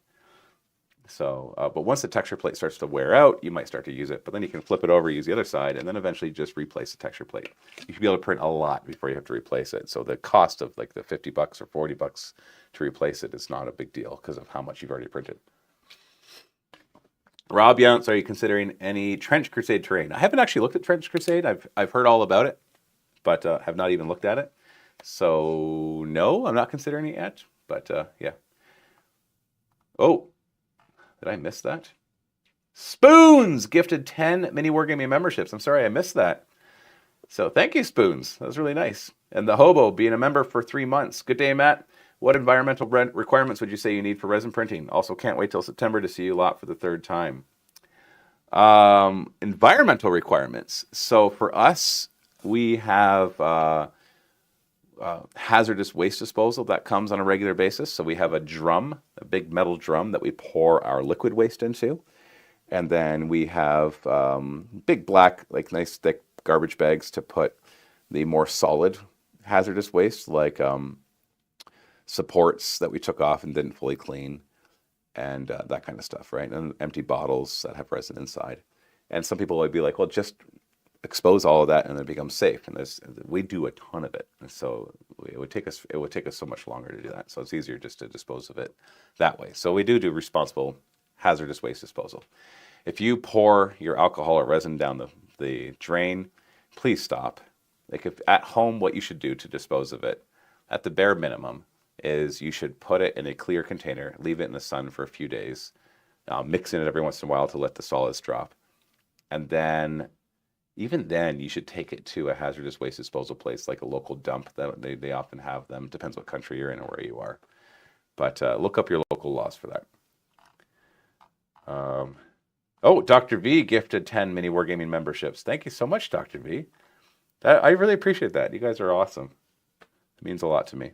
So, but once the texture plate starts to wear out, you might start to use it, but then you can flip it over, use the other side, and then eventually just replace the texture plate. You should be able to print a lot before you have to replace it. So the cost of like the $50 or $40 to replace it is not a big deal because of how much you've already printed. Rob Younts, are you considering any Trench Crusade terrain? I haven't actually looked at Trench Crusade. I've heard all about it, but have not even looked at it. So no, I'm not considering it yet. But yeah. Oh, did I miss that? Spoons gifted 10 MiniWarGaming memberships. I'm sorry I missed that. So thank you, Spoons. That was really nice. And the Hobo being a member for 3 months. Good day, Matt. What environmental requirements would you say you need for resin printing? Also, can't wait till September to see you lot for the 3rd time. Environmental requirements. So for us, we have hazardous waste disposal that comes on a regular basis. So we have a drum, a big metal drum that we pour our liquid waste into. And then we have big black, like nice thick garbage bags to put the more solid hazardous waste, like supports that we took off and didn't fully clean, and that kind of stuff, right? And empty bottles that have resin inside. And some people would be like, well, just expose all of that and it becomes safe. And we do a ton of it. And so it would take us so much longer to do that. So it's easier just to dispose of it that way. So we do responsible hazardous waste disposal. If you pour your alcohol or resin down the drain, please stop. Like if at home, what you should do to dispose of it, at the bare minimum, is you should put it in a clear container, leave it in the sun for a few days, mixing it every once in a while to let the solids drop. And then, even then, you should take it to a hazardous waste disposal place, like a local dump. That they often have them. Depends what country you're in or where you are. But look up your local laws for that. Oh, Dr. V gifted 10 MiniWarGaming memberships. Thank you so much, Dr. V. I really appreciate that. You guys are awesome. It means a lot to me.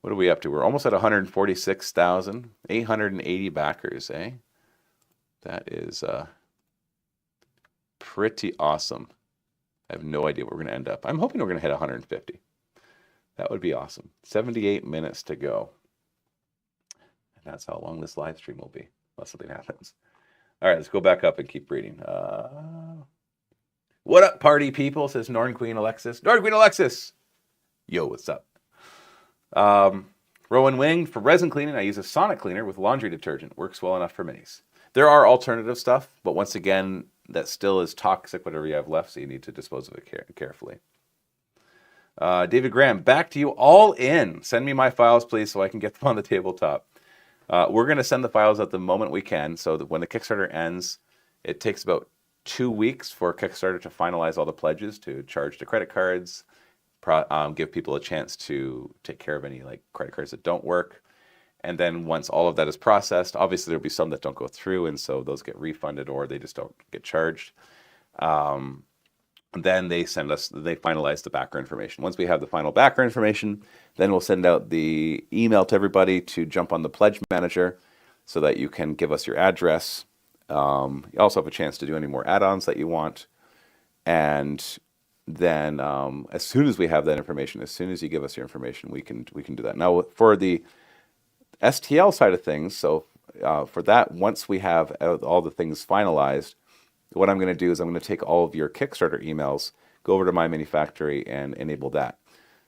What are we up to? We're almost at 146,880 backers, eh? That is pretty awesome. I have no idea where we're going to end up. I'm hoping we're going to hit 150. That would be awesome. 78 minutes to go. And that's how long this live stream will be, unless something happens. All right, let's go back up and keep reading. What up, party people, says Norn Queen Alexis. Norn Queen Alexis! Yo, what's up? Rowan Wing, for resin cleaning, I use a sonic cleaner with laundry detergent. Works well enough for minis. There are alternative stuff, but once again, that still is toxic, whatever you have left, so you need to dispose of it carefully. David Graham, back to you, all in. Send me my files, please, so I can get them on the tabletop. We're going to send the files out the moment we can, so that when the Kickstarter ends, it takes about 2 weeks for Kickstarter to finalize all the pledges, to charge the credit cards, give people a chance to take care of any like credit cards that don't work. And then once all of that is processed, obviously there'll be some that don't go through, and so those get refunded or they just don't get charged. Then they finalize the backer information. Once we have the final backer information, then we'll send out the email to everybody to jump on the pledge manager so that you can give us your address. You also have a chance to do any more add-ons that you want. And then as soon as we have that information, as soon as you give us your information, we can do that. Now, for the STL side of things, so for that, once we have all the things finalized, what I'm going to do is I'm going to take all of your Kickstarter emails, go over to My Mini Factory, and enable that.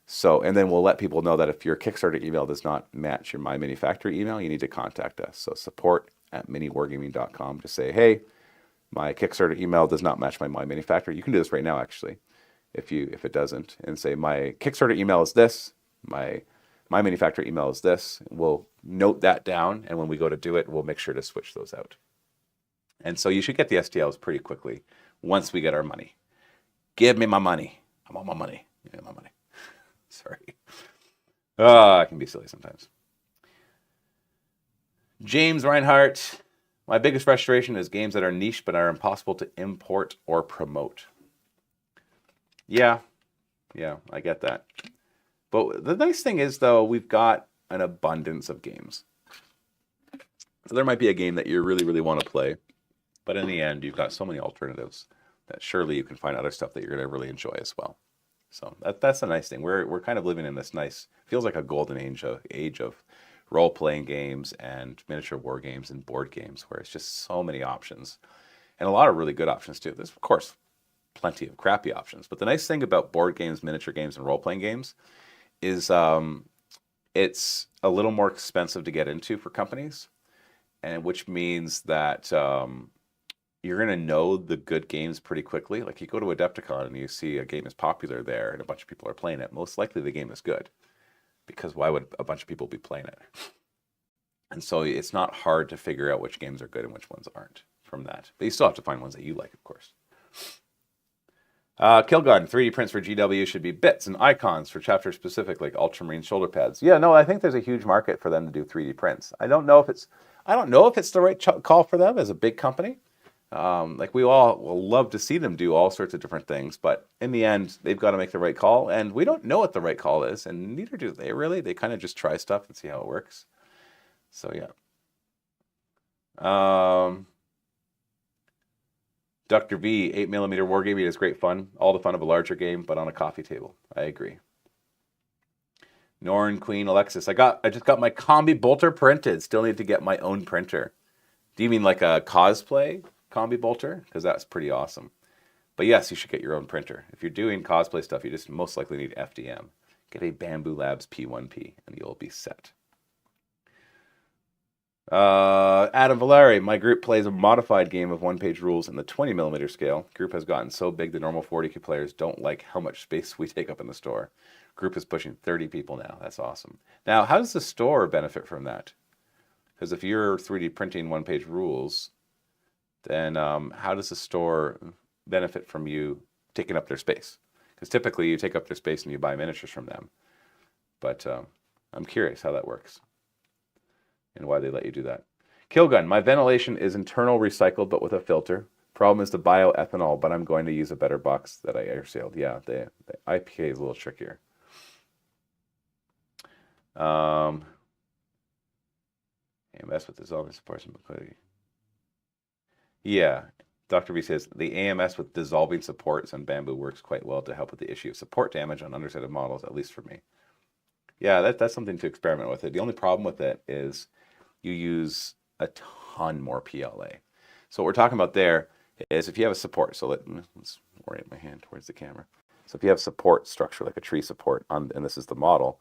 So, and then we'll let people know that if your Kickstarter email does not match your My Mini Factory email, you need to contact us. So support@miniwargaming.com to say, hey, my Kickstarter email does not match my Mini Factory. You can do this right now, actually, if it doesn't, and say my Kickstarter email is this, my Mini Factory email is this. We'll note that down, and when we go to do it, we'll make sure to switch those out. And so you should get the STLs pretty quickly once we get our money. Give me my money. I want my money. Give me my money. Sorry. I can be silly sometimes. James Reinhardt. My biggest frustration is games that are niche but are impossible to import or promote. Yeah, I get that. But the nice thing is, though, we've got an abundance of games. So there might be a game that you really, really want to play. But in the end, you've got so many alternatives that surely you can find other stuff that you're going to really enjoy as well. So that's the nice thing. We're kind of living in this nice, feels like a golden age of role-playing games and miniature war games and board games, where it's just so many options. And a lot of really good options, too. There's, of course, plenty of crappy options. But the nice thing about board games, miniature games, and role-playing games is it's a little more expensive to get into for companies, and which means that you're going to know the good games pretty quickly. Like you go to Adepticon and you see a game is popular there and a bunch of people are playing it. Most likely the game is good, because why would a bunch of people be playing it? And so it's not hard to figure out which games are good and which ones aren't from that. But you still have to find ones that you like, of course. Killgun, 3D prints for GW should be bits and icons for chapter specific, like Ultramarine shoulder pads. Yeah, no, I think there's a huge market for them to do 3D prints. I don't know if it's the right call for them as a big company. Like we all will love to see them do all sorts of different things, but in the end, they've got to make the right call, and we don't know what the right call is, and neither do they really. They kind of just try stuff and see how it works. So yeah. Dr. V, 8mm wargaming is great fun. All the fun of a larger game, but on a coffee table. I agree. Norn Queen Alexis, I just got my combi bolter printed. Still need to get my own printer. Do you mean like a cosplay combi bolter? Because that's pretty awesome. But yes, you should get your own printer. If you're doing cosplay stuff, you just most likely need FDM. Get a Bamboo Labs P1P and you'll be set. Adam Valeri, my group plays a modified game of one-page rules in the 20mm scale. Group has gotten so big the normal 40K players don't like how much space we take up in the store. Group is pushing 30 people now. That's awesome. Now, how does the store benefit from that? Because if you're 3D printing one-page rules, then how does the store benefit from you taking up their space? Because typically you take up their space and you buy miniatures from them. But I'm curious how that works and why they let you do that. Killgun, my ventilation is internal recycled but with a filter. Problem is the bioethanol, but I'm going to use a better box that I air sealed. Yeah, the IPA is a little trickier. AMS with dissolving supports and liquidity. Yeah, Dr. V says the AMS with dissolving supports on bamboo works quite well to help with the issue of support damage on undersetted models, at least for me. Yeah, that's something to experiment with. The only problem with it is you use a ton more PLA. So what we're talking about there is if you have a support, so let's orient my hand towards the camera. So if you have support structure, like a tree support, and this is the model,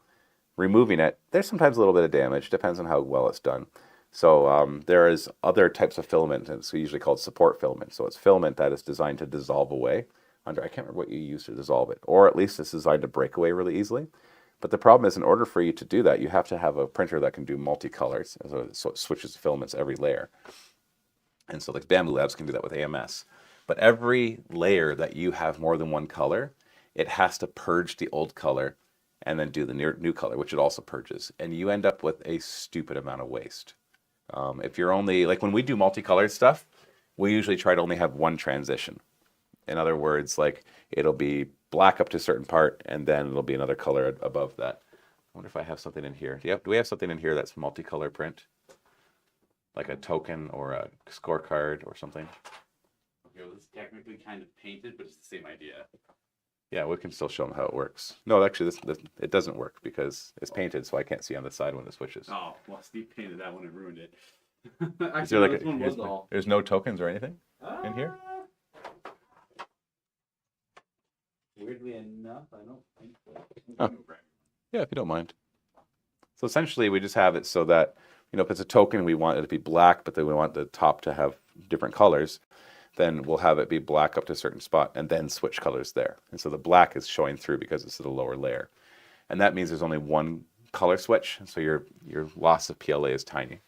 removing it, there's sometimes a little bit of damage, depends on how well it's done. So there is other types of filament, and it's usually called support filament. So it's filament that is designed to dissolve away. I can't remember what you use to dissolve it, or at least it's designed to break away really easily. But the problem is, in order for you to do that, you have to have a printer that can do multicolors, so it switches filaments every layer. And so like Bamboo Labs can do that with AMS. But every layer that you have more than one color, it has to purge the old color and then do the new color, which it also purges. And you end up with a stupid amount of waste. If you're only, like when we do multicolored stuff, we usually try to only have one transition. In other words, like it'll be black up to a certain part, and then it'll be another color above that. I wonder if I have something in here. Do we have something in here that's multicolor print? Like a token or a scorecard or something? Okay, well, this is technically kind of painted, but it's the same idea. Yeah, we can still show them how it works. No, actually, it doesn't work because it's painted, so I can't see on the side when it switches. Oh, well, Steve painted that one and ruined it. Is there like there's no tokens or anything in here? Weirdly enough, I don't think so. Huh. Yeah, if you don't mind. So essentially, we just have it so that, if it's a token, we want it to be black, but then we want the top to have different colors. Then we'll have it be black up to a certain spot and then switch colors there. And so the black is showing through because it's at a lower layer. And that means there's only one color switch, so your loss of PLA is tiny.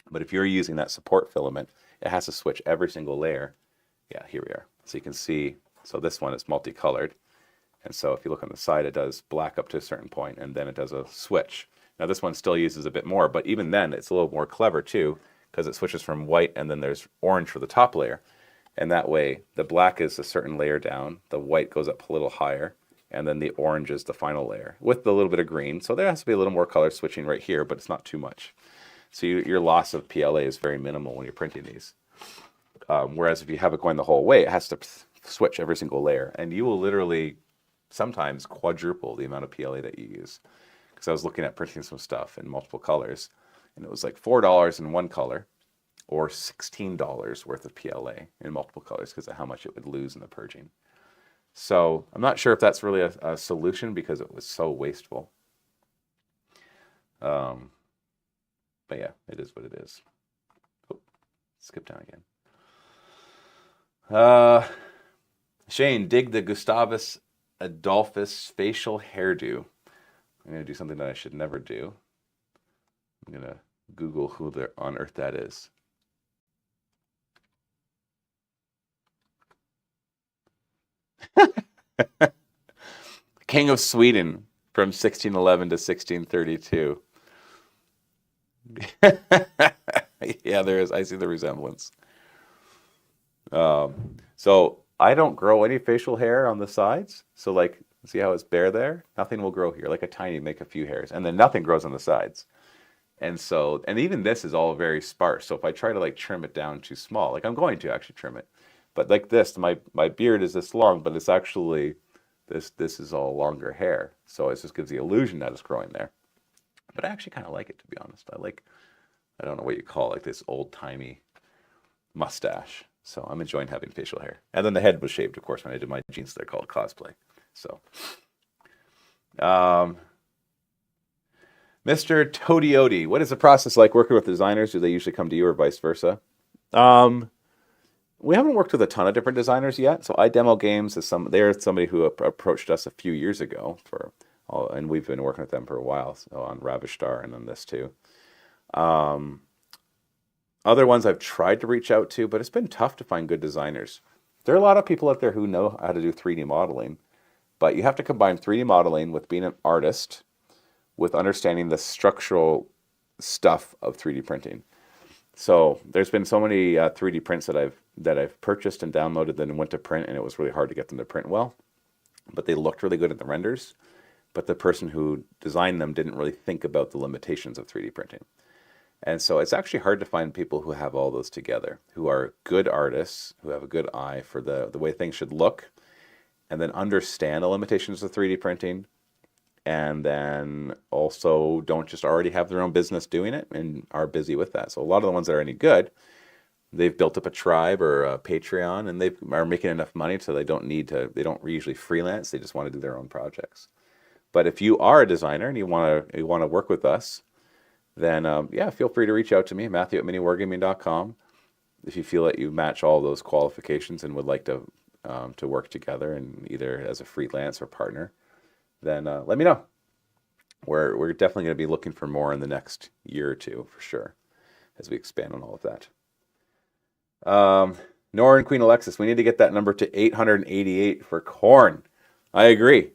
But if you're using that support filament, it has to switch every single layer. Yeah, here we are. So you can see, so this one is multicolored. And so if you look on the side, it does black up to a certain point, and then it does a switch. Now this one still uses a bit more, but even then it's a little more clever too, because it switches from white and then there's orange for the top layer. And that way the black is a certain layer down, the white goes up a little higher, and then the orange is the final layer with a little bit of green. So there has to be a little more color switching right here, but it's not too much. So your loss of PLA is very minimal when you're printing these. Whereas if you have it going the whole way, it has to switch every single layer. And you will literally sometimes quadruple the amount of PLA that you use. Because I was looking at printing some stuff in multiple colors, and it was like $4 in one color, or $16 worth of PLA in multiple colors because of how much it would lose in the purging. So I'm not sure if that's really a solution because it was so wasteful. But yeah, it is what it is. Oh, skip down again. Shane, dig the Gustavus Adolphus facial hairdo. I'm going to do something that I should never do. I'm going to Google who on earth that is. King of Sweden from 1611 to 1632. Yeah, there is. I see the resemblance. So I don't grow any facial hair on the sides. So like, see how it's bare there? Nothing will grow here. Like a tiny, make a few hairs, and then nothing grows on the sides. And so, and even this is all very sparse. So if I try to like trim it down too small, like I'm going to actually trim it, but like this, my beard is this long, but it's actually this is all longer hair. So it just gives the illusion that it's growing there. But I actually kind of like it, to be honest. I don't know what you call it, like this old timey mustache. So I'm enjoying having facial hair. And then the head was shaved, of course, when I did my jeans. They're called cosplay. So, Mr. Todioti, what is the process like working with designers? Do they usually come to you or vice versa? We haven't worked with a ton of different designers yet. So iDemo Games is they're somebody who approached us a few years ago and we've been working with them for a while. So on Ravish Star and on this too. Other ones I've tried to reach out to, but it's been tough to find good designers. There are a lot of people out there who know how to do 3D modeling, but you have to combine 3D modeling with being an artist, with understanding the structural stuff of 3D printing. So there's been so many 3D prints that I've purchased and downloaded that went to print, and it was really hard to get them to print well. But they looked really good in the renders. But the person who designed them didn't really think about the limitations of 3D printing. And so it's actually hard to find people who have all those together, who are good artists, who have a good eye for the way things should look, and then understand the limitations of 3D printing, and then also don't just already have their own business doing it and are busy with that. So a lot of the ones that are any good, they've built up a tribe or a Patreon, and they are making enough money so they don't usually freelance, they just want to do their own projects. But if you are a designer and you want to work with us, then yeah, feel free to reach out to me, Matthew at MiniWarGaming.com. If you feel that you match all those qualifications and would like to work together, and either as a freelance or partner, then let me know. We're definitely going to be looking for more in the next year or two for sure, as we expand on all of that. Nora and Queen Alexis, we need to get that number to 888 for corn. I agree.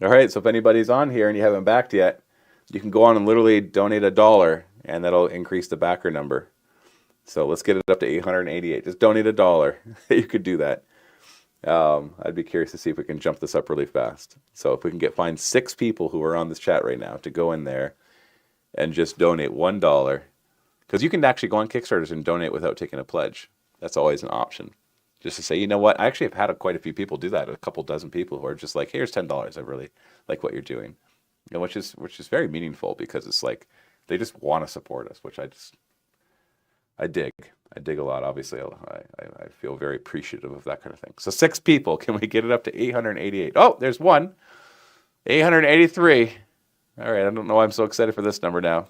All right, so if anybody's on here and you haven't backed yet, you can go on and literally donate $1, and that'll increase the backer number. So let's get it up to 888. Just donate $1. You could do that. I'd be curious to see if we can jump this up really fast. So if we can find 6 people who are on this chat right now to go in there and just donate $1, because you can actually go on Kickstarters and donate without taking a pledge. That's always an option. Just to say, you know what, I actually have had quite a few people do that, a couple dozen people who are just like, here's $10, I really like what you're doing. You know, which is very meaningful, because it's like they just want to support us, which I dig a lot. Obviously, I feel very appreciative of that kind of thing. So 6 people, can we get it up to 888? Oh, there's one, 883. All right, I don't know why I'm so excited for this number now.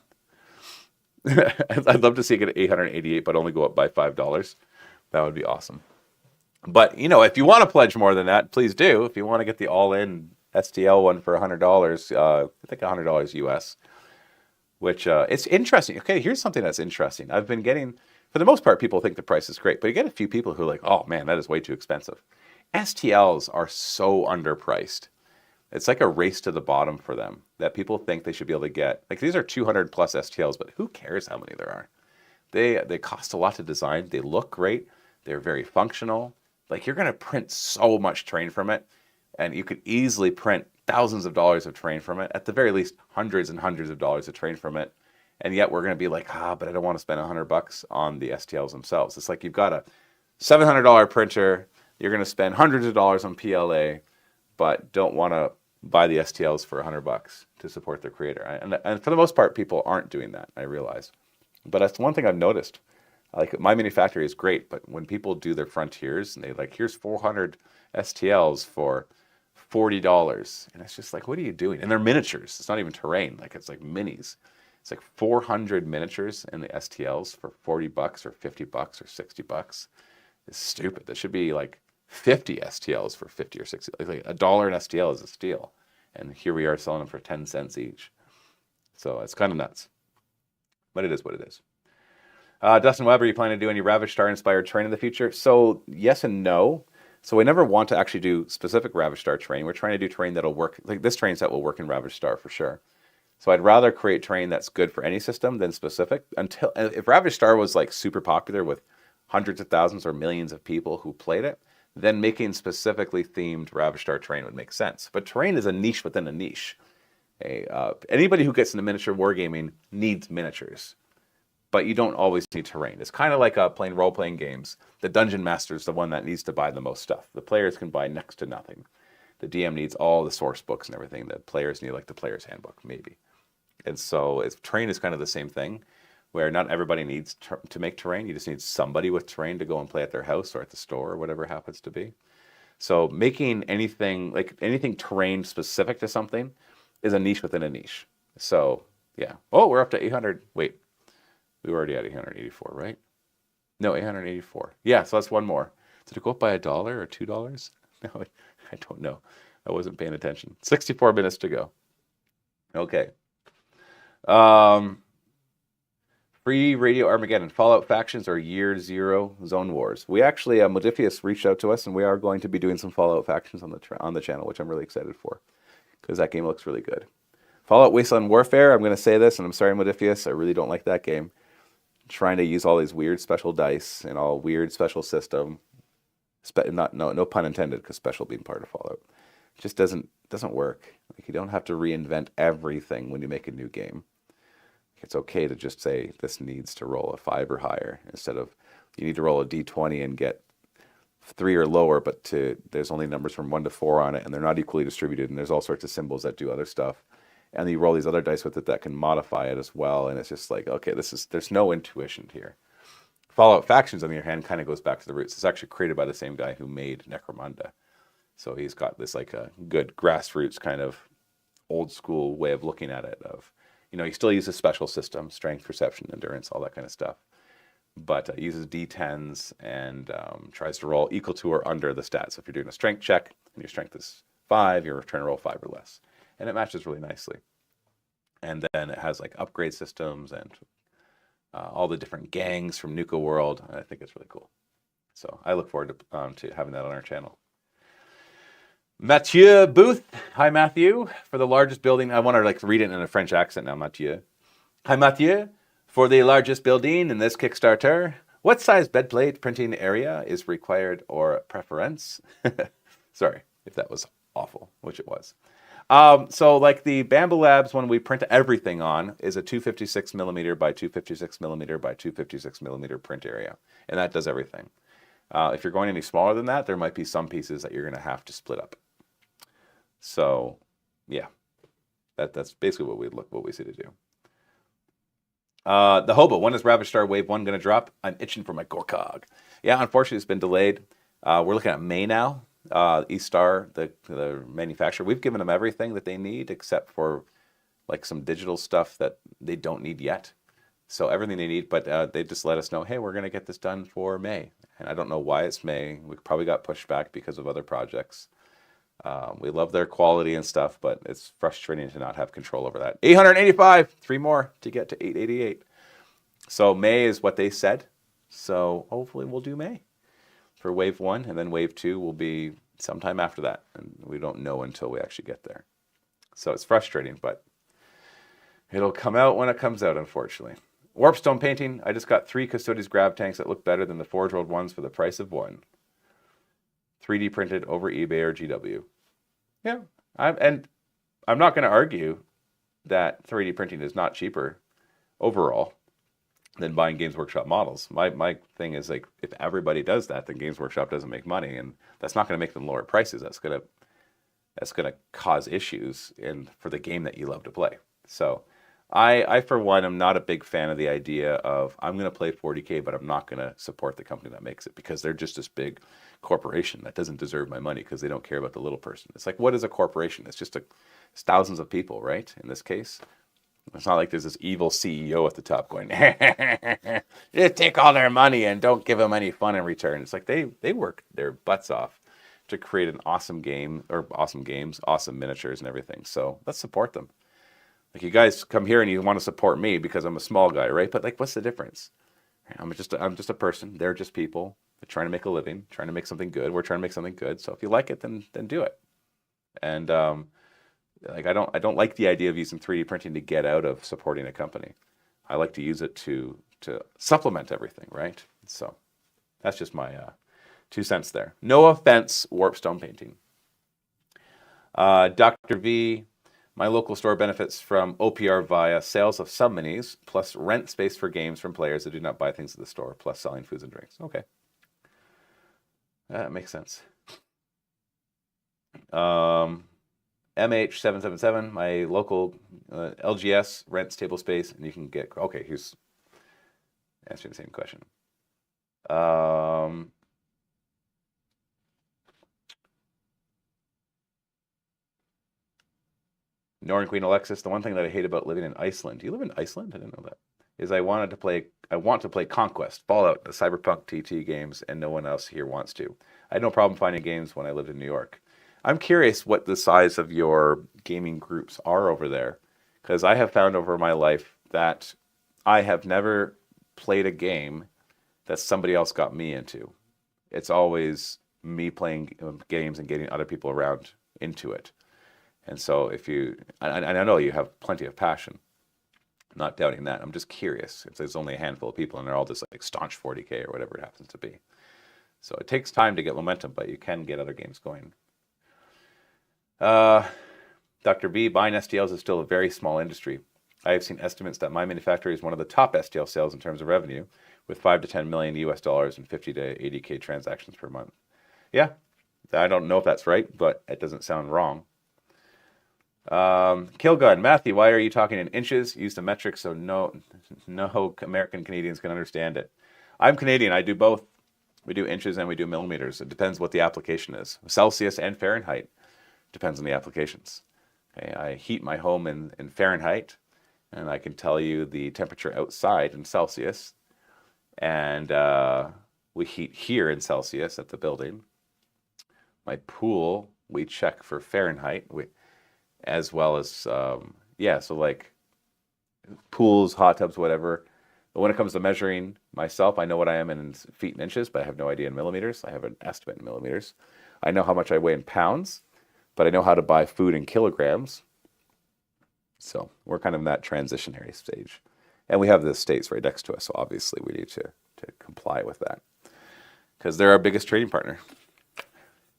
I'd love to see it get 888, but only go up by $5. That would be awesome. But, you know, if you want to pledge more than that, please do. If you want to get the all-in STL one for $100, I think $100 US, which it's interesting. Okay, here's something that's interesting. I've been getting, for the most part, people think the price is great, but you get a few people who are like, oh man, that is way too expensive. STLs are so underpriced. It's like a race to the bottom for them, that people think they should be able to get. Like, these are 200 plus STLs, but who cares how many there are? They cost a lot to design. They look great. They're very functional. Like, you're going to print so much terrain from it, and you could easily print thousands of dollars of terrain from it, at the very least hundreds and hundreds of dollars of terrain from it. And yet we're going to be like, but I don't want to spend $100 on the STLs themselves. It's like you've got a $700 printer, you're going to spend hundreds of dollars on PLA, but don't want to buy the STLs for $100 to support their creator. And for the most part, people aren't doing that, I realize. But that's one thing I've noticed. Like, my manufacturer is great, but when people do their frontiers and they like, here's 400 STLs for $40, and it's just like, what are you doing? And they're miniatures. It's not even terrain. Like, it's like minis. It's like 400 miniatures in the STLs for $40 or $50 or $60. It's stupid. There should be like 50 STLs for 50 or 60. Like $1 an STL is a steal, and here we are selling them for 10 cents each. So it's kind of nuts, but it is what it is. Dustin Weber, you plan to do any Ravage Star inspired terrain in the future? So yes and no. So we never want to actually do specific Ravage Star terrain. We're trying to do terrain that'll work, like this terrain set will work in Ravage Star for sure. So I'd rather create terrain that's good for any system than specific. Until if Ravage Star was like super popular with hundreds of thousands or millions of people who played it, then making specifically themed Ravage Star terrain would make sense. But terrain is a niche within a niche. Anybody who gets into miniature wargaming needs miniatures, but you don't always need terrain. It's kind of like playing role-playing games. The Dungeon Master is the one that needs to buy the most stuff. The players can buy next to nothing. The DM needs all the source books and everything. The players need like the player's handbook, maybe. And so terrain is kind of the same thing, where not everybody needs to make terrain. You just need somebody with terrain to go and play at their house or at the store or whatever it happens to be. So making anything terrain specific to something is a niche within a niche. So yeah. Oh, we're up to 800. Wait, we were already at 884, right? No, 884. Yeah, so that's one more. Did it go up by $1 or $2? No, I don't know. I wasn't paying attention. 64 minutes to go. Okay. Free Radio Armageddon, Fallout Factions, or Year Zero Zone Wars. We actually, Modifius reached out to us, and we are going to be doing some Fallout Factions on the channel, which I'm really excited for, because that game looks really good. Fallout Wasteland Warfare, I'm going to say this, and I'm sorry, Modifius, I really don't like that game. Trying to use all these weird special dice and all weird special system. No pun intended, because special being part of Fallout. It just doesn't work. Like, you don't have to reinvent everything when you make a new game. It's okay to just say this needs to roll a 5 or higher, instead of you need to roll a d20 and get 3 or lower, but there's only numbers from 1 to 4 on it, and they're not equally distributed, and there's all sorts of symbols that do other stuff, and you roll these other dice with it that can modify it as well, and it's just like, okay, there's no intuition here. Fallout Factions, on the other hand, kind of goes back to the roots. It's actually created by the same guy who made Necromunda, so he's got this like a good grassroots kind of old school way of looking at it. Of, he still uses special systems, strength, perception, endurance, all that kind of stuff, but uses D10s and tries to roll equal to or under the stats. So if you're doing a strength check and your strength is 5, you're trying to roll 5 or less, and it matches really nicely. And then it has like upgrade systems and all the different gangs from Nuka World. I think it's really cool. So I look forward to having that on our channel. Mathieu Booth. Hi, Matthew. For the largest building, I want to read it in a French accent now, Mathieu. Hi, Mathieu. For the largest building in this Kickstarter, what size bedplate printing area is required or preference? Sorry if that was awful, which it was. So like the Bamboo Labs one we print everything on is a 256 millimeter by 256 millimeter by 256 millimeter print area. And that does everything. If you're going any smaller than that, there might be some pieces that you're going to have to split up. So yeah, that's basically what we see to do. The Hobo, when is Ravage Star Wave 1 going to drop? I'm itching for my Gorkog. Yeah, unfortunately it's been delayed. We're looking at May now. East Star, the manufacturer, we've given them everything that they need except for like some digital stuff that they don't need yet. So everything they need, but they just let us know, hey, we're going to get this done for May. And I don't know why it's May. We probably got pushed back because of other projects. We love their quality and stuff, but it's frustrating to not have control over that. 885, 3 more to get to 888. So May is what they said. So hopefully we'll do May for Wave 1, and then Wave 2 will be sometime after that. And we don't know until we actually get there. So it's frustrating, but it'll come out when it comes out, unfortunately. Warpstone painting. I just got 3 Custodes grab tanks that look better than the Forge World ones for the price of 1. 3D printed over eBay or GW. Yeah, I'm not going to argue that 3D printing is not cheaper overall than buying Games Workshop models. My thing is, like, if everybody does that, then Games Workshop doesn't make money, and that's not going to make them lower prices. That's going to cause issues for the game that you love to play. So I for one, am not a big fan of the idea of I'm going to play 40K, but I'm not going to support the company that makes it, because they're just this big corporation that doesn't deserve my money because they don't care about the little person. It's like, what is a corporation? It's just it's thousands of people, right? In this case, it's not like there's this evil CEO at the top going, just take all their money and don't give them any fun in return. It's like they work their butts off to create an awesome game, or awesome games, awesome miniatures and everything. So let's support them. Like, you guys come here and you want to support me because I'm a small guy, right? But like, what's the difference? I'm just a person. They're just people. They're trying to make a living, trying to make something good. We're trying to make something good. So if you like it, then do it. And like, I don't like the idea of using 3D printing to get out of supporting a company. I like to use it to supplement everything, right? So that's just my 2 cents there. No offense, Warpstone painting. Dr. V. My local store benefits from OPR via sales of sub-minis, plus rent space for games from players that do not buy things at the store, plus selling foods and drinks. Okay. That makes sense. MH777, my local LGS rents table space, and you can get... Okay, here's answering the same question. Northern Queen Alexis, the one thing that I hate about living in Iceland. Do you live in Iceland? I didn't know that. Is I want to play Conquest, Fallout, the Cyberpunk TT games, and no one else here wants to. I had no problem finding games when I lived in New York. I'm curious what the size of your gaming groups are over there, because I have found over my life that I have never played a game that somebody else got me into. It's always me playing games and getting other people around into it. And so if you, and I know you have plenty of passion, I'm not doubting that. I'm just curious. If there's only a handful of people and they're all just like staunch 40K or whatever it happens to be. So it takes time to get momentum, but you can get other games going. Dr. B, buying STLs is still a very small industry. I have seen estimates that my manufacturer is one of the top STL sales in terms of revenue, with 5 to 10 million US dollars and 50 to 80K transactions per month. Yeah, I don't know if that's right, but it doesn't sound wrong. Killgun, Matthew, why are you talking in inches? Use the metric so no American Canadians can understand it. I'm Canadian. I do both. We do inches and we do millimeters. It depends what the application is. Celsius and Fahrenheit. Depends on the applications. Okay, I heat my home in Fahrenheit, and I can tell you the temperature outside in Celsius. And we heat here in Celsius at the building. My pool, we check for Fahrenheit, as well as, so like pools, hot tubs, whatever. But when it comes to measuring myself, I know what I am in feet and inches, but I have no idea in millimeters. I have an estimate in millimeters. I know how much I weigh in pounds, but I know how to buy food in kilograms. So we're kind of in that transitionary stage. And we have the states right next to us, so obviously we need to comply with that. Because they're our biggest trading partner.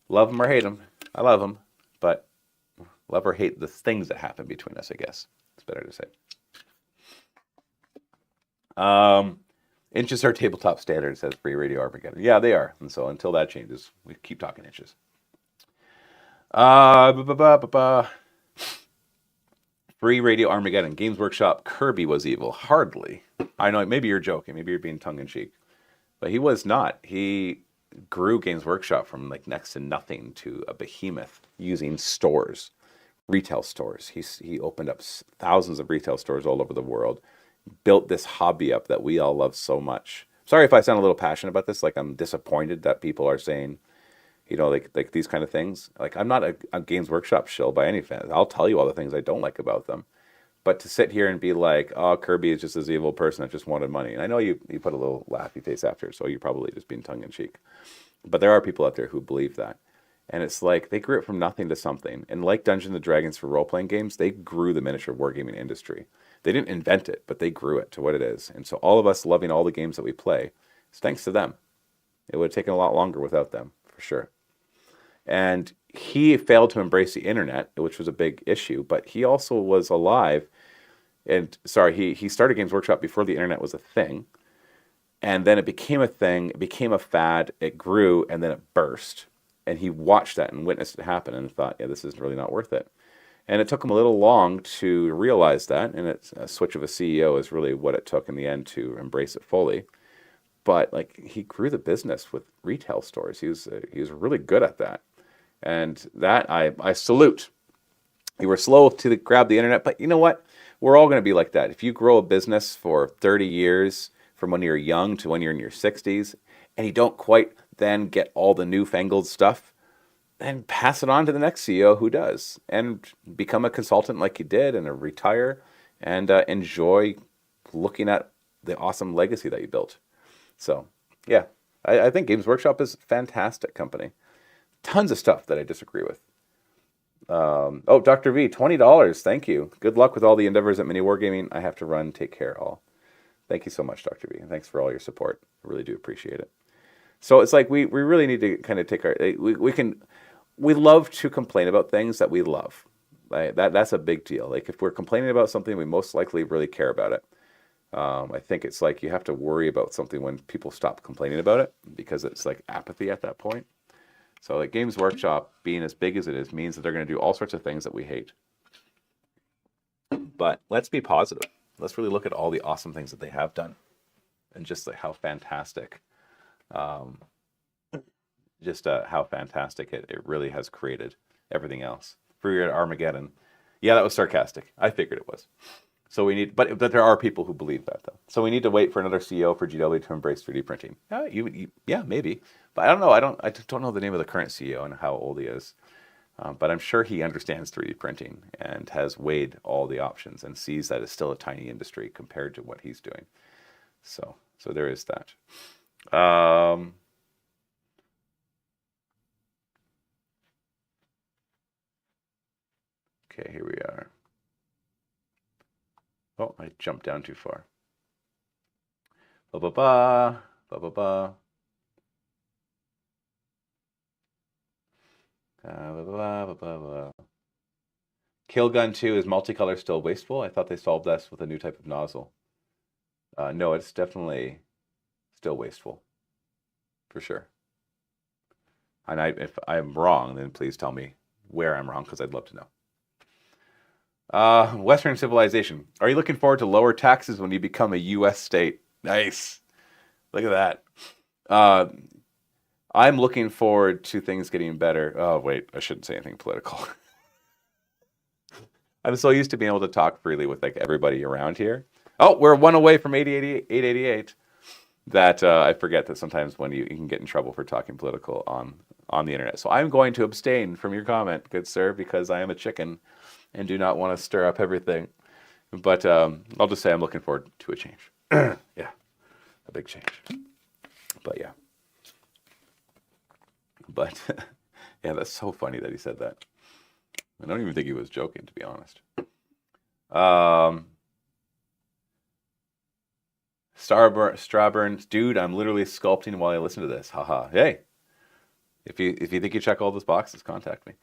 Love them or hate them. I love them, but love or hate the things that happen between us, I guess. It's better to say. Inches are tabletop standard, says Free Radio Armageddon. Yeah, they are. And so until that changes, we keep talking inches. Free Radio Armageddon. Games Workshop. Kirby was evil. Hardly. I know, maybe you're joking. Maybe you're being tongue-in-cheek. But he was not. He grew Games Workshop from like next to nothing to a behemoth using stores, retail stores. He opened up thousands of retail stores all over the world, built this hobby up that we all love so much. Sorry if I sound a little passionate about this. Like I'm disappointed that people are saying, you know, like these kind of things. Like I'm not a Games Workshop shill by any fan. I'll tell you all the things I don't like about them. But to sit here and be like, oh, Kirby is just this evil person that just wanted money. And I know you put a little laughy face after, so you're probably just being tongue-in-cheek. But there are people out there who believe that. And it's like they grew it from nothing to something. And like Dungeons & Dragons for role-playing games, they grew the miniature wargaming industry. They didn't invent it, but they grew it to what it is. And so all of us loving all the games that we play, it's thanks to them. It would have taken a lot longer without them, for sure. And he failed to embrace the internet, which was a big issue, but he also was alive. And sorry, he started Games Workshop before the internet was a thing. And then it became a thing, it became a fad, it grew, and then it burst. And he watched that and witnessed it happen and thought, yeah, this is really not worth it. And it took him a little long to realize that, and it's a switch of a CEO is really what it took in the end to embrace it fully. But like he grew the business with retail stores. He was really good at that. And that I salute. You were slow to grab the internet, but you know what? We're all going to be like that. If you grow a business for 30 years, from when you're young to when you're in your 60s, and you don't quite then get all the newfangled stuff, then pass it on to the next CEO who does, and become a consultant like you did, and retire, and enjoy looking at the awesome legacy that you built. So, yeah, I think Games Workshop is a fantastic company. Tons of stuff that I disagree with. Dr. V, $20. Thank you. Good luck with all the endeavors at MiniWarGaming. I have to run. Take care, all. Thank you so much, Dr. V. And thanks for all your support. I really do appreciate it. So it's like we really need to kind of take our... We love to complain about things that we love. That's a big deal. Like if we're complaining about something, we most likely really care about it. I think it's like you have to worry about something when people stop complaining about it, because it's like apathy at that point. So like Games Workshop being as big as it is means that they're going to do all sorts of things that we hate. But let's be positive. Let's really look at all the awesome things that they have done, and just like how fantastic, how fantastic it really has created everything else. Free Armageddon. Yeah, that was sarcastic. I figured it was. So we need, but there are people who believe that though. So we need to wait for another CEO for GW to embrace 3D printing. Yeah, maybe, but I don't know. I don't know the name of the current CEO and how old he is. But I'm sure he understands 3D printing and has weighed all the options and sees that it's still a tiny industry compared to what he's doing. So there is that. Okay, here we are. Oh, I jumped down too far. Ba ba ba ba ba ba. Ba, ba, ba, ba, ba. Killgun 2, is multicolor still wasteful? I thought they solved this with a new type of nozzle. No, it's definitely still wasteful, for sure. And if I'm wrong, then please tell me where I'm wrong, because I'd love to know. Western civilization. Are you looking forward to lower taxes when you become a U.S. state? Nice. Look at that. I'm looking forward to things getting better. Oh, wait, I shouldn't say anything political. I'm so used to being able to talk freely with like everybody around here. Oh, we're one away from 888 that I forget that sometimes when you can get in trouble for talking political on the internet. So I'm going to abstain from your comment, good sir, because I am a chicken and do not want to stir up everything. But I'll just say I'm looking forward to a change. Yeah, a big change. But yeah. But yeah, that's so funny that he said that. I don't even think he was joking, to be honest. Starburns, dude, I'm literally sculpting while I listen to this. Haha. Hey, if you think you check all those boxes, contact me.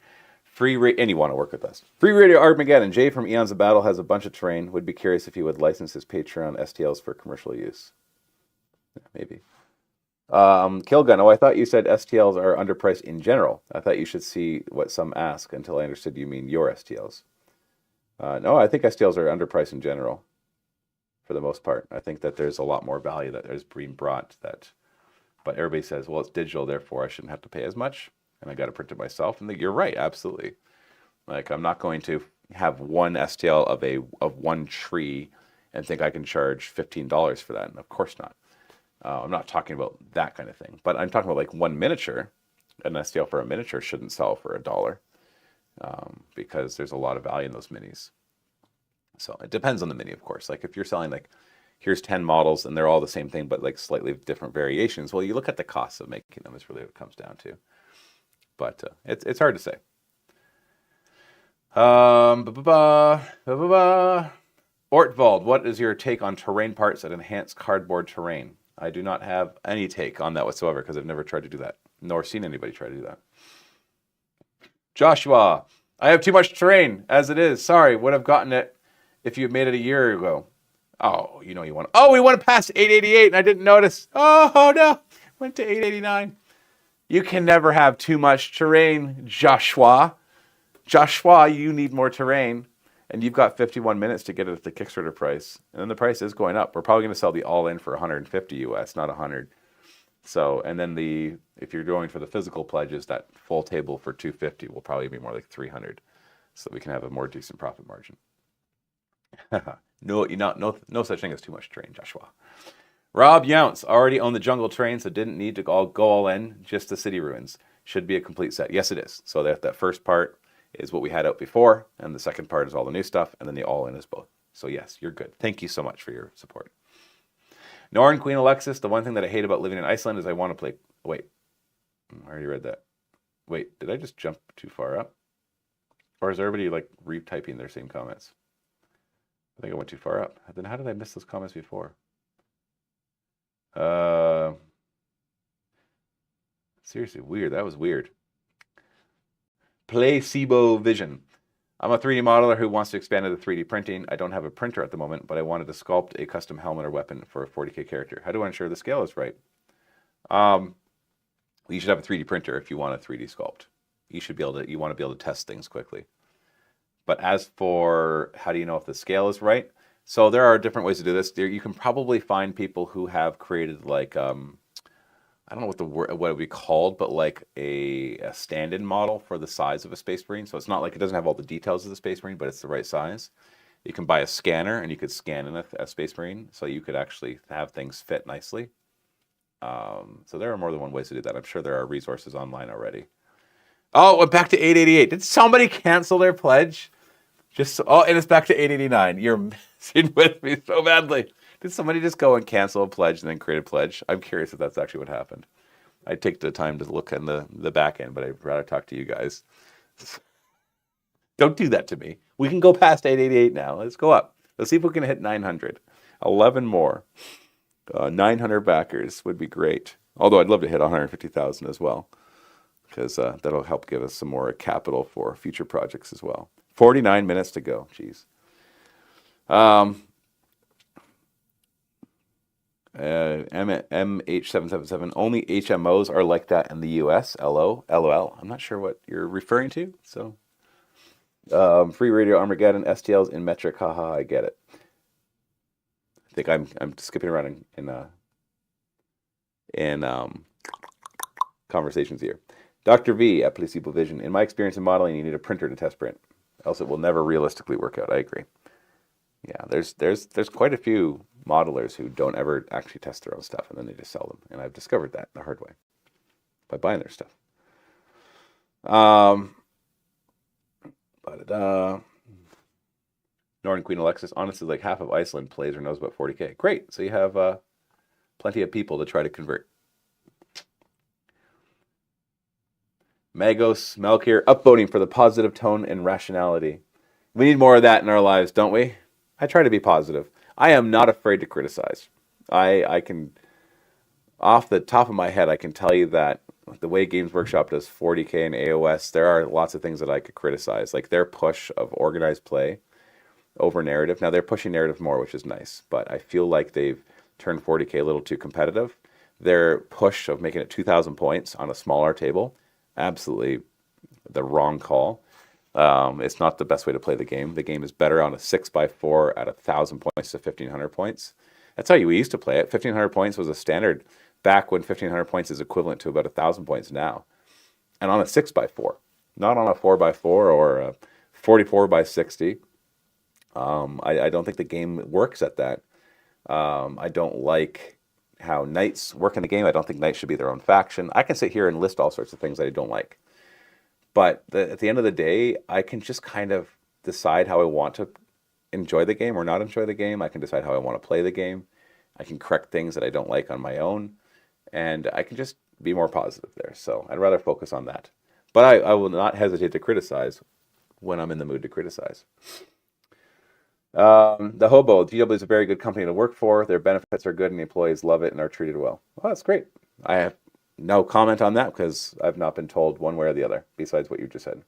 And you want to work with us. Free Radio Armageddon. Jay from Eons of Battle has a bunch of terrain. Would be curious if he would license his Patreon STLs for commercial use. Yeah, maybe. Killgun. Oh, I thought you said STLs are underpriced in general. I thought you should see what some ask until I understood you mean your STLs. No, I think STLs are underpriced in general for the most part. I think that there's a lot more value that is being brought but everybody says, well, it's digital, therefore I shouldn't have to pay as much, and I got to print it myself. And you're right, absolutely. Like, I'm not going to have one STL of one tree and think I can charge $15 for that. And of course not. I'm not talking about that kind of thing, but I'm talking about like one miniature. An STL for a miniature shouldn't sell for $1 because there's a lot of value in those minis. So it depends on the mini, of course. Like if you're selling like, here's 10 models and they're all the same thing, but like slightly different variations. Well, you look at the costs of making them is really what it comes down to. But it's hard to say. Ortvald, what is your take on terrain parts that enhance cardboard terrain? I do not have any take on that whatsoever because I've never tried to do that, nor seen anybody try to do that. Joshua, I have too much terrain as it is. Sorry, would have gotten it if you had made it a year ago. Oh, you know you want. Oh, we went past 888 and I didn't notice. Oh no, went to 889. You can never have too much terrain, Joshua. Joshua, you need more terrain. And you've got 51 minutes to get it at the Kickstarter price. And then the price is going up. We're probably going to sell the all-in for 150 US, not 100. So, and then if you're going for the physical pledges, that full table for 250 will probably be more like 300. So we can have a more decent profit margin. No such thing as too much terrain, Joshua. Rob Younce, already owned the jungle terrain, so didn't need to go all in, just the city ruins. Should be a complete set. Yes, it is. So that first part is what we had out before, and the second part is all the new stuff, and then the all-in is both. So yes, you're good. Thank you so much for your support. Norn, Queen Alexis, the one thing that I hate about living in Iceland is I want to play... Wait, I already read that. Wait, did I just jump too far up? Or is everybody like retyping their same comments? I think I went too far up. Then how did I miss those comments before? Seriously, weird. That was weird. Placebo Vision. I'm a 3D modeler who wants to expand into 3D printing. I don't have a printer at the moment, but I wanted to sculpt a custom helmet or weapon for a 40K character. How do I ensure the scale is right? You should have a 3D printer if you want a 3D sculpt. You want to be able to test things quickly. But as for how do you know if the scale is right? So there are different ways to do this. You can probably find people who have created like I don't know what it would be called, but like a stand-in model for the size of a Space Marine. So it's not like it doesn't have all the details of the Space Marine, but it's the right size. You can buy a scanner and you could scan in a Space Marine, so you could actually have things fit nicely. So there are more than one ways to do that. I'm sure there are resources online already. Oh, we're back to 888. Did somebody cancel their pledge? And it's back to 889. You're messing with me so badly. Did somebody just go and cancel a pledge and then create a pledge? I'm curious if that's actually what happened. I'd take the time to look in the back end, but I'd rather talk to you guys. Don't do that to me. We can go past 888 now. Let's go up. Let's see if we can hit 900. 11 more. 900 backers would be great. Although I'd love to hit 150,000 as well, because that'll help give us some more capital for future projects as well. 49 minutes to go. Jeez. MH777. Only HMOs are like that in the US. LOL. I'm not sure what you're referring to. So, free radio Armageddon, STLs in metric. Haha, I get it. I think I'm skipping around in conversations here. Dr. V at Placebo Vision. In my experience in modeling, you need a printer to test print, else it will never realistically work out. I agree. Yeah, there's quite a few modelers who don't ever actually test their own stuff, and then they just sell them. And I've discovered that the hard way by buying their stuff. Northern Queen Alexis, honestly, like half of Iceland plays or knows about 40K. Great, so you have plenty of people to try to convert. Magos, Malkir, upvoting for the positive tone and rationality. We need more of that in our lives, don't we? I try to be positive. I am not afraid to criticize. I can, off the top of my head, I can tell you that the way Games Workshop does 40K and AOS, there are lots of things that I could criticize, like their push of organized play over narrative. Now, they're pushing narrative more, which is nice, but I feel like they've turned 40K a little too competitive. Their push of making it 2,000 points on a smaller table, absolutely the wrong call. It's not the best way to play the game. The game is better on a 6x4 at 1,000 points to 1,500 points. That's how you used to play it. 1,500 points was a standard back when 1,500 points is equivalent to about 1,000 points now. And on a 6x4, not on a 4x4 or a 44x60. I don't think the game works at that. I don't like how knights work in the game. I don't think knights should be their own faction. I can sit here and list all sorts of things that I don't like. But at the end of the day, I can just kind of decide how I want to enjoy the game or not enjoy the game. I can decide how I want to play the game. I can correct things that I don't like on my own. And I can just be more positive there. So I'd rather focus on that. But I will not hesitate to criticize when I'm in the mood to criticize. The Hobo, GW is a very good company to work for. Their benefits are good and the employees love it and are treated well. Well, that's great. I have no comment on that because I've not been told one way or the other besides what you just said.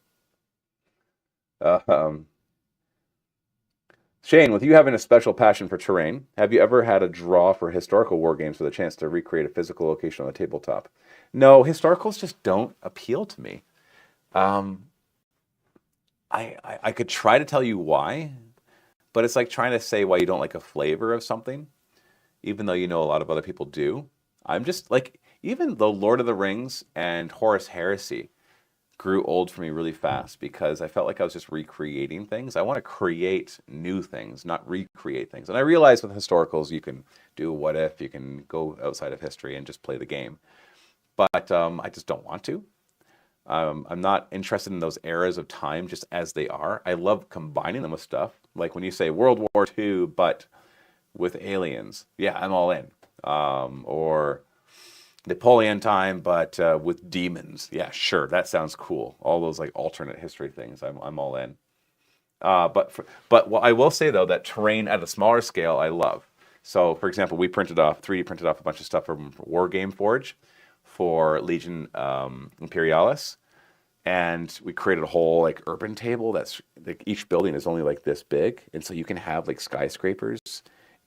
Shane, with you having a special passion for terrain, have you ever had a draw for historical war games with a chance to recreate a physical location on the tabletop? No, historicals just don't appeal to me. I could try to tell you why, but it's like trying to say why you don't like a flavor of something, even though you know a lot of other people do. I'm just like, even though Lord of the Rings and Horus Heresy grew old for me really fast because I felt like I was just recreating things. I want to create new things, not recreate things. And I realize with historicals, you can do what if, you can go outside of history and just play the game. But I just don't want to. I'm not interested in those eras of time just as they are. I love combining them with stuff. Like when you say World War II, but with aliens. Yeah, I'm all in. Or Napoleon time, but with demons. Yeah, sure, that sounds cool. All those like alternate history things, I'm all in. But what I will say though, that terrain at a smaller scale, I love. So, for example, we 3D printed off a bunch of stuff from Wargame Forge for Legion Imperialis, and we created a whole like urban table that's like each building is only like this big, and so you can have like skyscrapers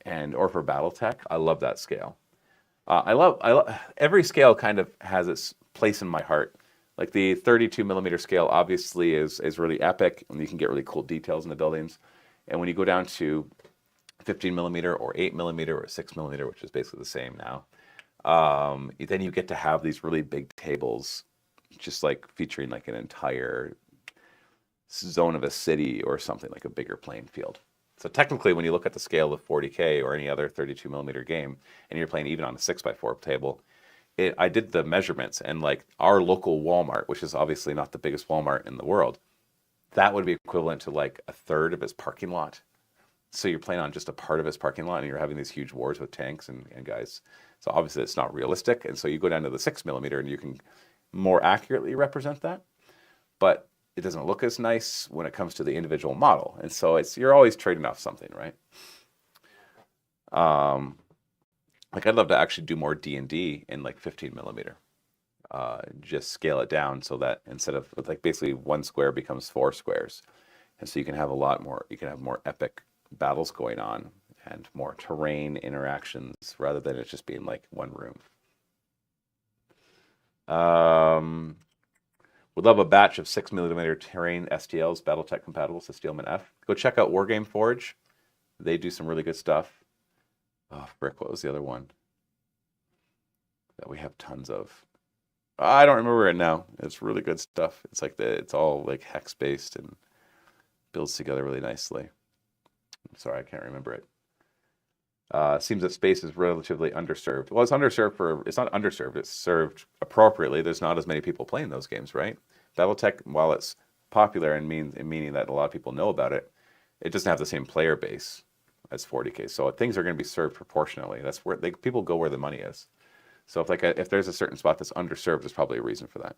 or for BattleTech. I love that scale. I love every scale kind of has its place in my heart. Like the 32 millimeter scale obviously is really epic, and you can get really cool details in the buildings. And when you go down to 15 millimeter or 8 millimeter or 6 millimeter, which is basically the same now, then you get to have these really big tables, just like featuring like an entire zone of a city or something, like a bigger playing field. So technically, when you look at the scale of 40K or any other 32 millimeter game, and you're playing even on a 6x4 table, I did the measurements, and like our local Walmart, which is obviously not the biggest Walmart in the world, that would be equivalent to like a third of its parking lot. So you're playing on just a part of its parking lot, and you're having these huge wars with tanks and guys. So obviously it's not realistic. And so you go down to the 6mm, and you can more accurately represent that. But it doesn't look as nice when it comes to the individual model. And so you're always trading off something, right? Like I'd love to actually do more D&D in like 15mm. Just scale it down so that instead of like basically 1 square becomes 4 squares. And so you can have a lot more, you can have more epic battles going on and more terrain interactions rather than it just being like one room. Would love a batch of 6mm terrain STLs, Battletech compatible, so Steelman F. Go check out Wargame Forge. They do some really good stuff. Oh, frick, what was the other one that we have tons of? I don't remember it now. It's really good stuff. It's like it's all like hex based and builds together really nicely. I'm sorry, I can't remember it. Seems that space is relatively underserved. Well, it's underserved it's not underserved, it's served appropriately. There's not as many people playing those games, right? Battletech, while it's popular and meaning that a lot of people know about it, it doesn't have the same player base as 40K. So things are going to be served proportionally. That's where people go where the money is. So if there's a certain spot that's underserved, there's probably a reason for that.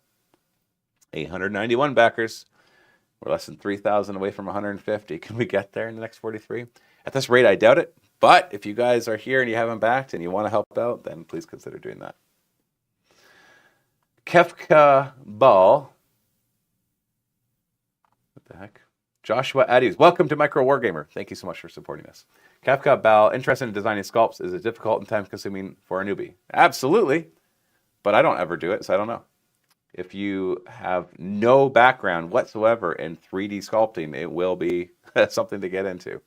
891 backers. We're less than 3,000 away from 150. Can we get there in the next 43? At this rate, I doubt it. But if you guys are here and you haven't backed and you want to help out, then please consider doing that. Kefka Ball. What the heck? Joshua Addies. Welcome to Micro Wargamer. Thank you so much for supporting us. Kefka Ball, interested in designing sculpts. Is it difficult and time consuming for a newbie? Absolutely. But I don't ever do it, so I don't know. If you have no background whatsoever in 3D sculpting, it will be something to get into.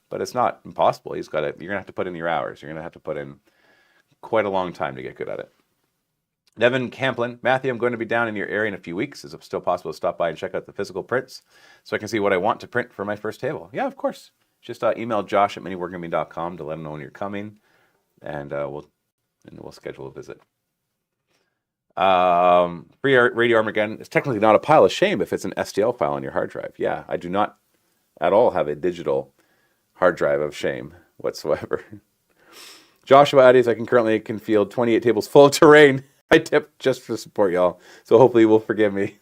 But it's not impossible. You're going to have to put in your hours. You're going to have to put in quite a long time to get good at it. Devin Camplin. Matthew, I'm going to be down in your area in a few weeks. Is it still possible to stop by and check out the physical prints so I can see what I want to print for my first table? Yeah, of course. Just email Josh at MiniWarGaming.com to let him know when you're coming, and we'll schedule a visit. Free Radio Armageddon is technically not a pile of shame if it's an STL file on your hard drive. Yeah, I do not at all have a digital hard drive of shame whatsoever. Joshua Addies, I can field 28 tables full of terrain. I tipped just to support y'all, so hopefully you will forgive me.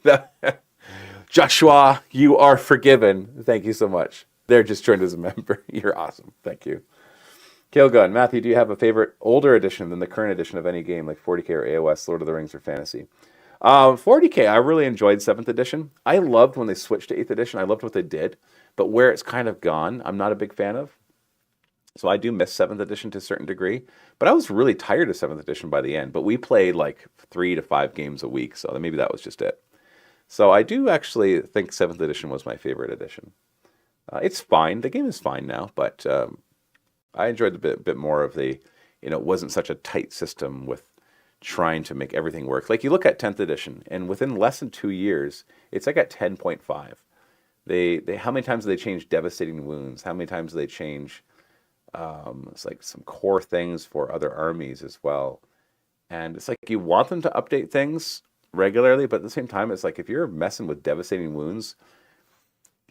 Joshua, you are forgiven. Thank you so much. They're just joined as a member. You're awesome. Thank you. Killgun, Matthew, do you have a favorite older edition than the current edition of any game like 40K or AOS, Lord of the Rings, or Fantasy? 40K, I really enjoyed 7th edition. I loved when they switched to 8th edition. I loved what they did. But where it's kind of gone, I'm not a big fan of. So I do miss 7th edition to a certain degree. But I was really tired of 7th edition by the end. But we played like 3 to 5 games a week, so maybe that was just it. So I do actually think 7th edition was my favorite edition. It's fine. The game is fine now, but I enjoyed a bit more of the, it wasn't such a tight system with trying to make everything work. Like you look at 10th edition, and within less than 2 years, it's like at 10.5. They how many times do they change devastating wounds? How many times do they change it's like some core things for other armies as well? And it's like you want them to update things regularly, but at the same time, it's like if you're messing with devastating wounds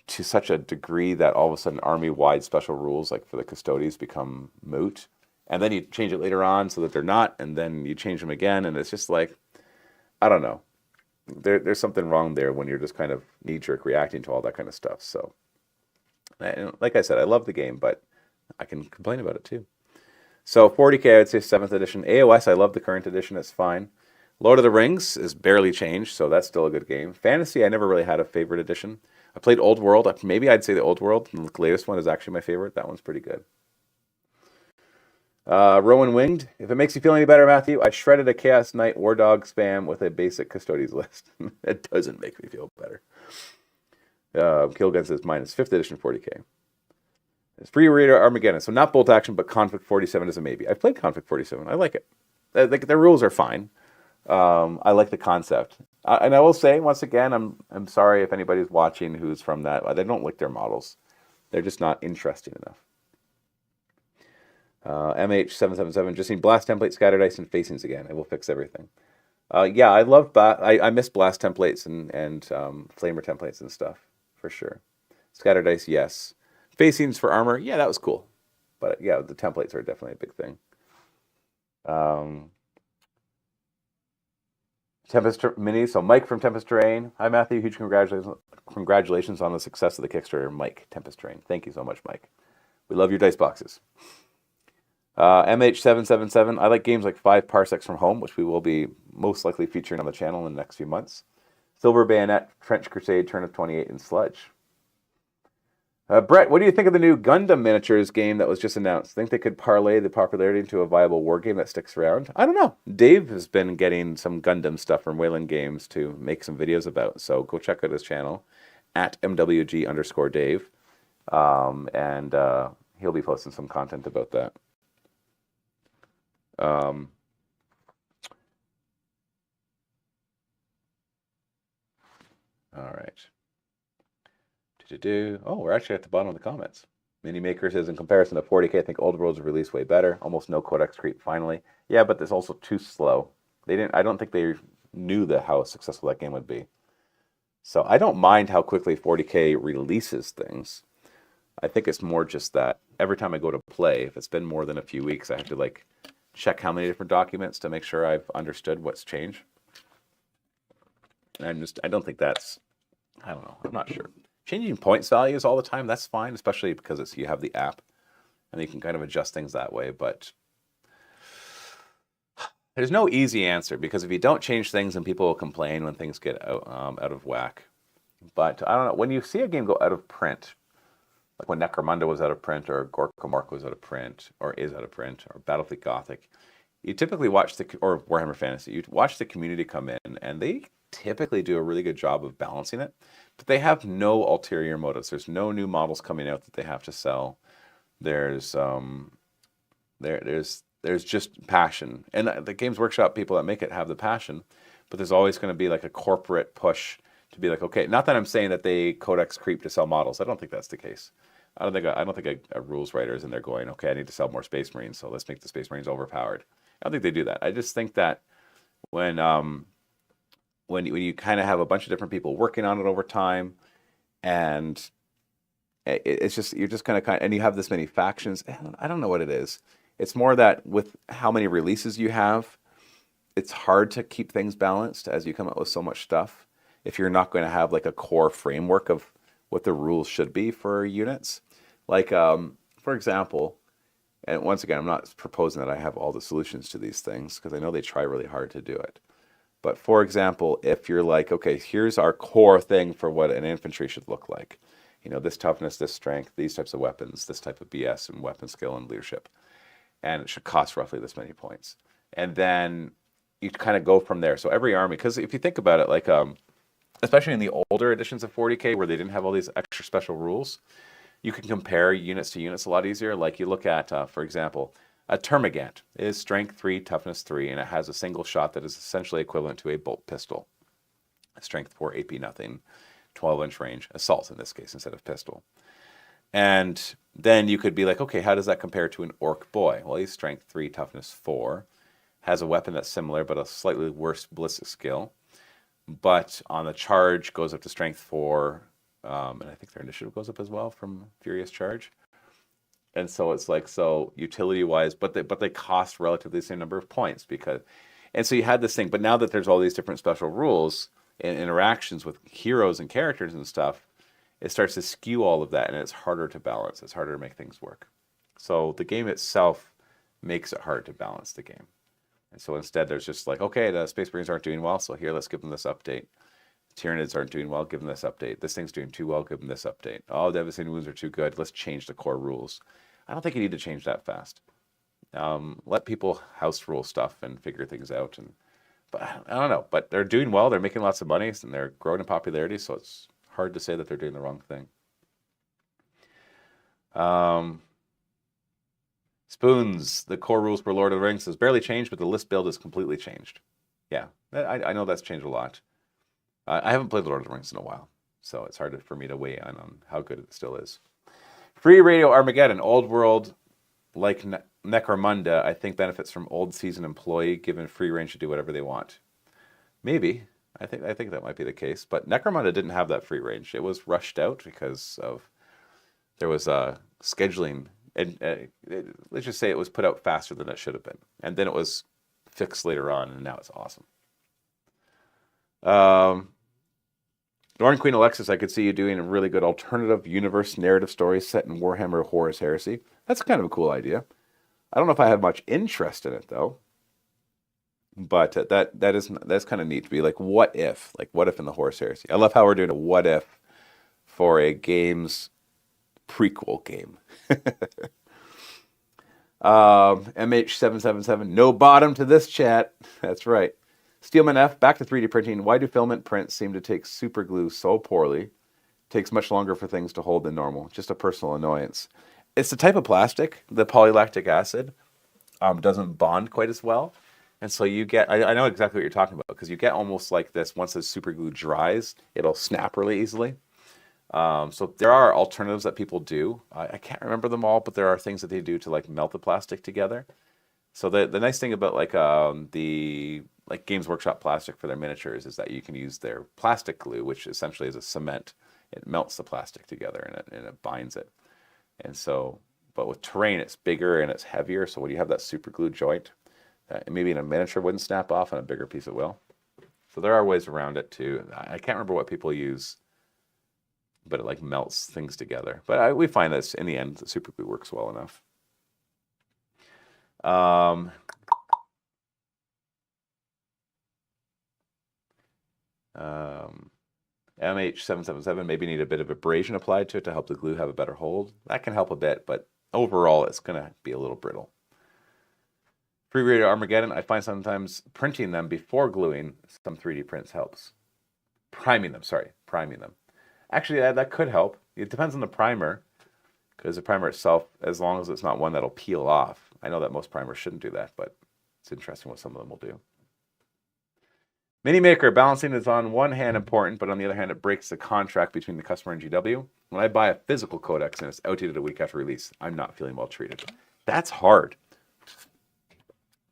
to such a degree that all of a sudden army-wide special rules, like for the custodies, become moot, and then you change it later on so that they're not, and then you change them again, and it's just like, I don't know. There's something wrong there when you're just kind of knee-jerk reacting to all that kind of stuff. So, like I said, I love the game, but I can complain about it too. So 40K, I would say 7th edition. AOS, I love the current edition. It's fine. Lord of the Rings is barely changed, so that's still a good game. Fantasy, I never really had a favorite edition. I played Old World. Maybe I'd say the Old World. The latest one is actually my favorite. That one's pretty good. Rowan Winged. If it makes you feel any better, Matthew, I shredded a Chaos Knight War Dog spam with a basic Custodies list. It doesn't make me feel better. Killgun says mine is 5th edition 40K. It's Free Radio Armageddon. So not Bolt Action, but Conflict 47 is a maybe. I've played Conflict 47. I like it. The rules are fine. I like the concept. And I will say, once again, I'm sorry if anybody's watching who's from that. They don't like their models. They're just not interesting enough. MH777, just need blast templates, scatter dice, and facings again. It will fix everything. Yeah, I love I miss blast templates and flamer templates and stuff, for sure. Scatter dice, yes. Facings for armor, yeah, that was cool. But yeah, the templates are definitely a big thing. Tempest Mini, so Mike from Tempest Terrain. Hi, Matthew. Huge congratulations on the success of the Kickstarter, Mike, Tempest Terrain. Thank you so much, Mike. We love your dice boxes. MH777. I like games like 5 Parsecs from Home, which we will be most likely featuring on the channel in the next few months. Silver Bayonet, Trench Crusade, Turn of 28, and Sludge. Brett, what do you think of the new Gundam miniatures game that was just announced? Think they could parlay the popularity into a viable war game that sticks around? I don't know. Dave has been getting some Gundam stuff from Wayland Games to make some videos about, so go check out his channel at MWG_Dave, and he'll be posting some content about that. All right. Oh, we're actually at the bottom of the comments. Mini Maker says, in comparison to 40K, I think Old World's release way better. Almost no codex creep, finally. Yeah, but it's also too slow. I don't think they knew how successful that game would be. So I don't mind how quickly 40K releases things. I think it's more just that every time I go to play, if it's been more than a few weeks, I have to check how many different documents to make sure I've understood what's changed. And I don't think that's, I don't know, I'm not sure. Changing points values all the time, that's fine, especially because you have the app and you can kind of adjust things that way. But there's no easy answer, because if you don't change things, then people will complain when things get out of whack. But I don't know, when you see a game go out of print, like when Necromunda was out of print, or Gorka Mark was out of print, or is out of print, or Battlefleet Gothic, you typically watch or Warhammer Fantasy, you watch the community come in, and they typically do a really good job of balancing it. But they have no ulterior motives. There's no new models coming out that they have to sell. There's just passion. And the Games Workshop people that make it have the passion, but there's always going to be like a corporate push to be like, okay, not that I'm saying that they codex creep to sell models. I don't think that's the case. I don't think a rules writer is in there going, okay, I need to sell more Space Marines, so let's make the Space Marines overpowered. I don't think they do that. I just think that when you kind of have a bunch of different people working on it over time, and it's just, you're just and you have this many factions. I don't know what it is. It's more that with how many releases you have, it's hard to keep things balanced as you come up with so much stuff. If you're not going to have like a core framework of what the rules should be for units, like for example, and once again, I'm not proposing that I have all the solutions to these things, because I know they try really hard to do it. But for example, if you're like, okay, here's our core thing for what an infantry should look like. You know, this toughness, this strength, these types of weapons, this type of BS and weapon skill and leadership. And it should cost roughly this many points. And then you kind of go from there. So every army, because if you think about it, like, especially in the older editions of 40K where they didn't have all these extra special rules, you can compare units to units a lot easier. Like you look at, for example, a Termagant is strength 3, toughness 3, and it has a single shot that is essentially equivalent to a bolt pistol. Strength 4, AP nothing, 12-inch range, assault in this case instead of pistol. And then you could be like, okay, how does that compare to an Orc Boy? Well, he's strength 3, toughness 4, has a weapon that's similar but a slightly worse ballistic skill. But on the charge goes up to strength 4, and I think their initiative goes up as well from Furious Charge. And so it's like, so utility-wise, but they cost relatively the same number of points and so you had this thing. But now that there's all these different special rules and interactions with heroes and characters and stuff, it starts to skew all of that, and it's harder to balance. It's harder to make things work. So the game itself makes it hard to balance the game. And so instead, there's just like, okay, the Space Marines aren't doing well, so here, let's give them this update. Tyranids aren't doing well, give them this update. This thing's doing too well, give them this update. Oh, Devastating Wounds are too good, let's change the core rules. I don't think you need to change that fast. Let people house rule stuff and figure things out. But I don't know. But they're doing well, they're making lots of money, and they're growing in popularity, so it's hard to say that they're doing the wrong thing. Spoons, the core rules for Lord of the Rings has barely changed, but the list build is completely changed. Yeah, I know that's changed a lot. I haven't played Lord of the Rings in a while, so it's hard for me to weigh in on how good it still is. Free Radio Armageddon, Old World like Necromunda, I think benefits from old season employee given free range to do whatever they want. Maybe. I think that might be the case. But Necromunda didn't have that free range. It was rushed out because of there was scheduling. And let's just say it was put out faster than it should have been. And then it was fixed later on, and now it's awesome. Northern Queen Alexis, I could see you doing a really good alternative universe narrative story set in Warhammer Horus Heresy. That's kind of a cool idea. I don't know if I have much interest in it, though. But that's kind of neat to be like, what if? Like, what if in the Horus Heresy? I love how we're doing a what if for a game's prequel game. MH777, no bottom to this chat. That's right. Steelman F, back to 3D printing. Why do filament prints seem to take super glue so poorly? Takes much longer for things to hold than normal. Just a personal annoyance. It's the type of plastic, the polylactic acid, doesn't bond quite as well. And so you get, I know exactly what you're talking about, because you get almost like this, once the super glue dries, it'll snap really easily. So there are alternatives that people do. I can't remember them all, but there are things that they do to like melt the plastic together. So the nice thing about like the Games Workshop plastic for their miniatures is that you can use their plastic glue, which essentially is a cement. It melts the plastic together and it binds it. And so, but with terrain, it's bigger and it's heavier. So when you have that super glue joint, maybe in a miniature wouldn't snap off, and a bigger piece it will. So there are ways around it too. I can't remember what people use, but it like melts things together. But we find that in the end, the super glue works well enough. MH777 maybe need a bit of abrasion applied to it to help the glue have a better hold. That can help a bit, but overall it's going to be a little brittle. Free Raider Armageddon, I find sometimes printing them before gluing some 3D prints helps. Priming them. Actually, that could help. It depends on the primer, because the primer itself, as long as it's not one that'll peel off. I know that most primers shouldn't do that, but it's interesting what some of them will do. Mini Maker, balancing is on one hand important, but on the other hand, it breaks the contract between the customer and GW. When I buy a physical codex and it's outdated a week after release, I'm not feeling well treated. That's hard.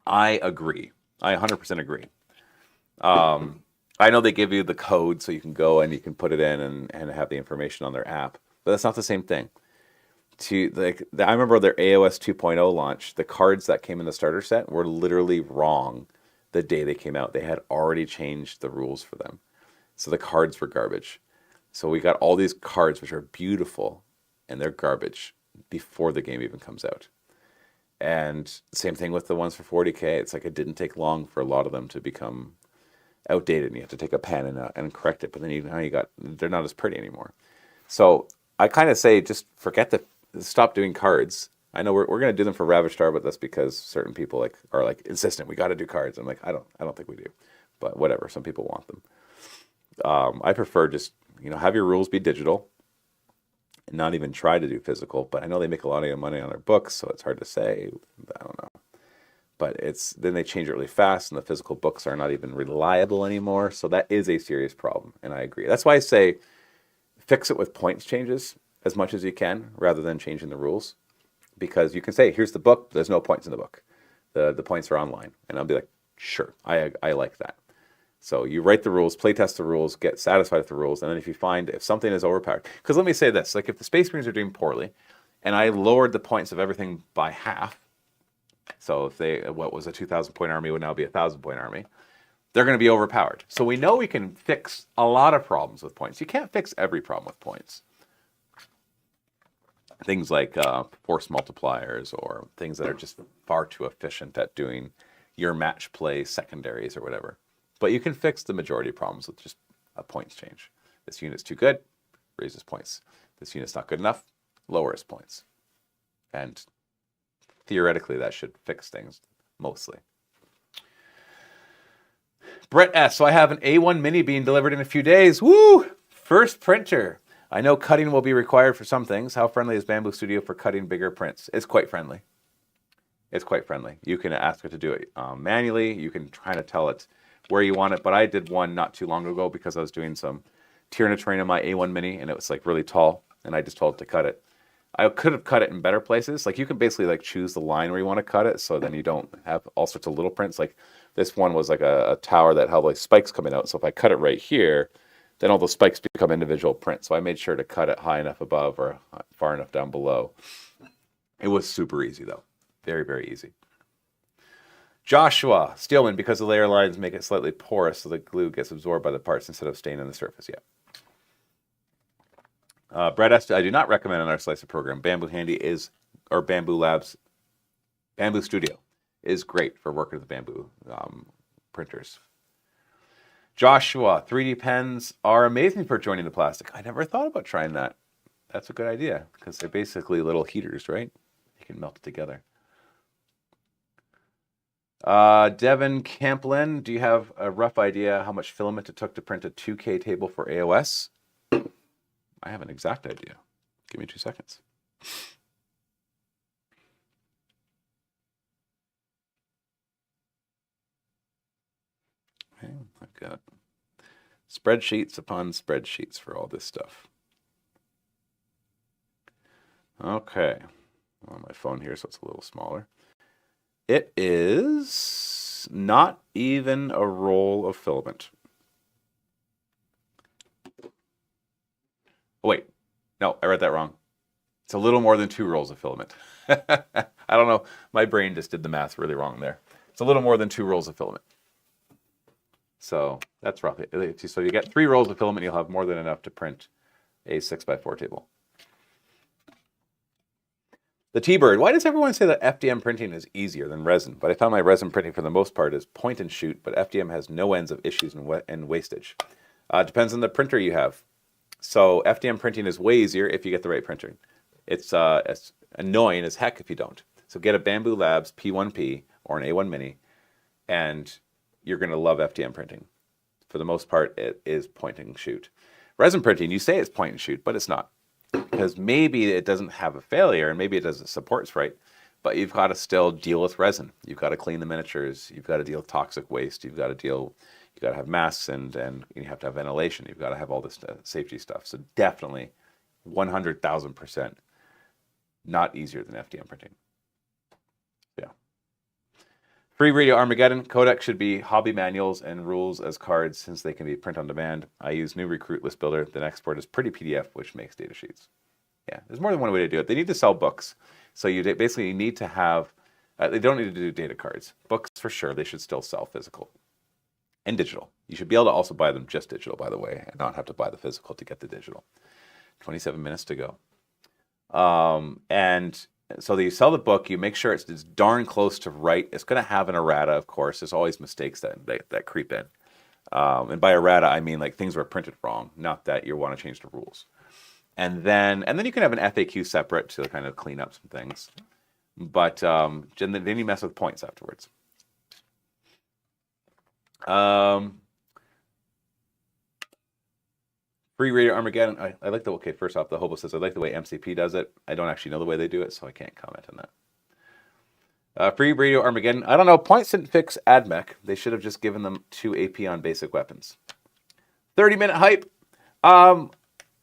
I agree. I 100% agree. I know they give you the code so you can go and you can put it in and have the information on their app, but that's not the same thing. I remember their AOS 2.0 launch, the cards that came in the starter set were literally wrong the day they came out. They had already changed the rules for them. So the cards were garbage. So we got all these cards which are beautiful and they're garbage before the game even comes out. And same thing with the ones for 40K. It's like it didn't take long for a lot of them to become outdated, and you have to take a pen and correct it. But then they're not as pretty anymore. So I kind of say just stop doing cards. I know we're going to do them for Ravage Star, but that's because certain people are insistent. We got to do cards. I'm like, I don't think we do, but whatever. Some people want them. I prefer just have your rules be digital. Not even try to do physical, but I know they make a lot of money on their books, so it's hard to say. I don't know. But then they change it really fast, and the physical books are not even reliable anymore, so that is a serious problem, and I agree. That's why I say fix it with points changes as much as you can, rather than changing the rules, because you can say, here's the book, there's no points in the book. The points are online, and I'll be like, sure, I like that. So you write the rules, play test the rules, get satisfied with the rules, and then if something is overpowered, because let me say this, like if the Space Marines are doing poorly, and I lowered the points of everything by half, so if what was a 2,000 point army would now be a 1,000 point army, they're going to be overpowered. So we know we can fix a lot of problems with points. You can't fix every problem with points. Things like force multipliers or things that are just far too efficient at doing your match play secondaries or whatever. But you can fix the majority of problems with just a points change. This unit's too good, raises points. This unit's not good enough, lowers points. And theoretically, that should fix things mostly. Brett S. So I have an A1 Mini being delivered in a few days. Woo! First printer. I know cutting will be required for some things. How friendly is Bamboo Studio for cutting bigger prints? It's quite friendly. It's quite friendly. You can ask it to do it manually. You can try to tell it where you want it. But I did one not too long ago because I was doing some Tyranid terrain on my A1 Mini, and it was like really tall, and I just told it to cut it. I could have cut it in better places. Like you can basically like choose the line where you want to cut it, so then you don't have all sorts of little prints. Like this one was like a tower that had like spikes coming out. So if I cut it right here, then all those spikes become individual prints. So I made sure to cut it high enough above or far enough down below. It was super easy though. Very, very easy. Joshua Steelman, because the layer lines make it slightly porous so the glue gets absorbed by the parts instead of staying on the surface. Yeah. Brad Estee, I do not recommend on our Slicer program. Bamboo Handy is, or Bamboo Labs, Bamboo Studio is great for working with bamboo printers. Joshua, 3D pens are amazing for joining the plastic. I never thought about trying that. That's a good idea because they're basically little heaters, right? You can melt it together. Devin Camplin, do you have a rough idea how much filament it took to print a 2K table for AOS? I have an exact idea. Give me 2 seconds. Okay, I've got spreadsheets upon spreadsheets for all this stuff. Okay, I'm on my phone here, so it's a little smaller. It is not even a roll of filament. Oh, wait, no, I read that wrong. It's a little more than 2 rolls of filament. I don't know, my brain just did the math really wrong there. It's a little more than 2 rolls of filament. So that's roughly, so you get 3 rolls of filament, you'll have more than enough to print a 6x4 table. The T-Bird, why does everyone say that FDM printing is easier than resin? But I found my resin printing for the most part is point and shoot, but FDM has no ends of issues and wastage. Depends on the printer you have. So FDM printing is way easier if you get the right printer. It's annoying as heck if you don't. So get a Bamboo Labs P1P or an A1 Mini, and you're going to love FDM printing. For the most part, it is point and shoot. Resin printing, you say it's point and shoot, but it's not. Because maybe it doesn't have a failure, and maybe it doesn't support right, but you've got to still deal with resin. You've got to clean the miniatures. You've got to deal with toxic waste. You've got to have masks, and you have to have ventilation. You've got to have all this safety stuff. So definitely 100,000% not easier than FDM printing. Yeah. Free Radio Armageddon. Codec should be hobby manuals and rules as cards since they can be print on demand. I use New Recruit List Builder. The next export is pretty PDF, which makes data sheets. Yeah, there's more than one way to do it. They need to sell books. So you basically need to have, they don't need to do data cards. Books for sure, they should still sell physical and digital. You should be able to also buy them just digital, by the way, and not have to buy the physical to get the digital. 27 minutes to go. And so you sell the book, you make sure it's darn close to right. It's going to have an errata, of course. There's always mistakes that creep in. And by errata, I mean like things were printed wrong, not that you want to change the rules. And then you can have an FAQ separate to kind of clean up some things. But then you mess with points afterwards. Free Radio Armageddon. I like the, okay, first off, the Hobo says, I like the way MCP does it. I don't actually know the way they do it, so I can't comment on that. Free Radio Armageddon. I don't know. Points didn't fix AdMech. They should have just given them 2 AP on basic weapons. 30-minute hype.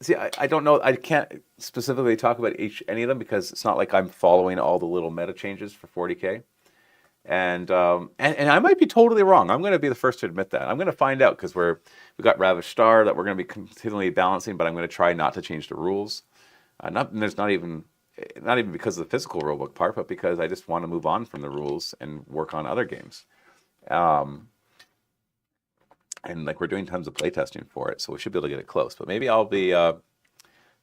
See, I don't know. I can't specifically talk about any of them because it's not like I'm following all the little meta changes for 40K. And I might be totally wrong. I'm going to be the first to admit that. I'm going to find out because we've got Ravish Star that we're going to be continually balancing, but I'm going to try not to change the rules. There's not even because of the physical rulebook part, but because I just want to move on from the rules and work on other games. And like we're doing tons of playtesting for it, so we should be able to get it close. But maybe I'll be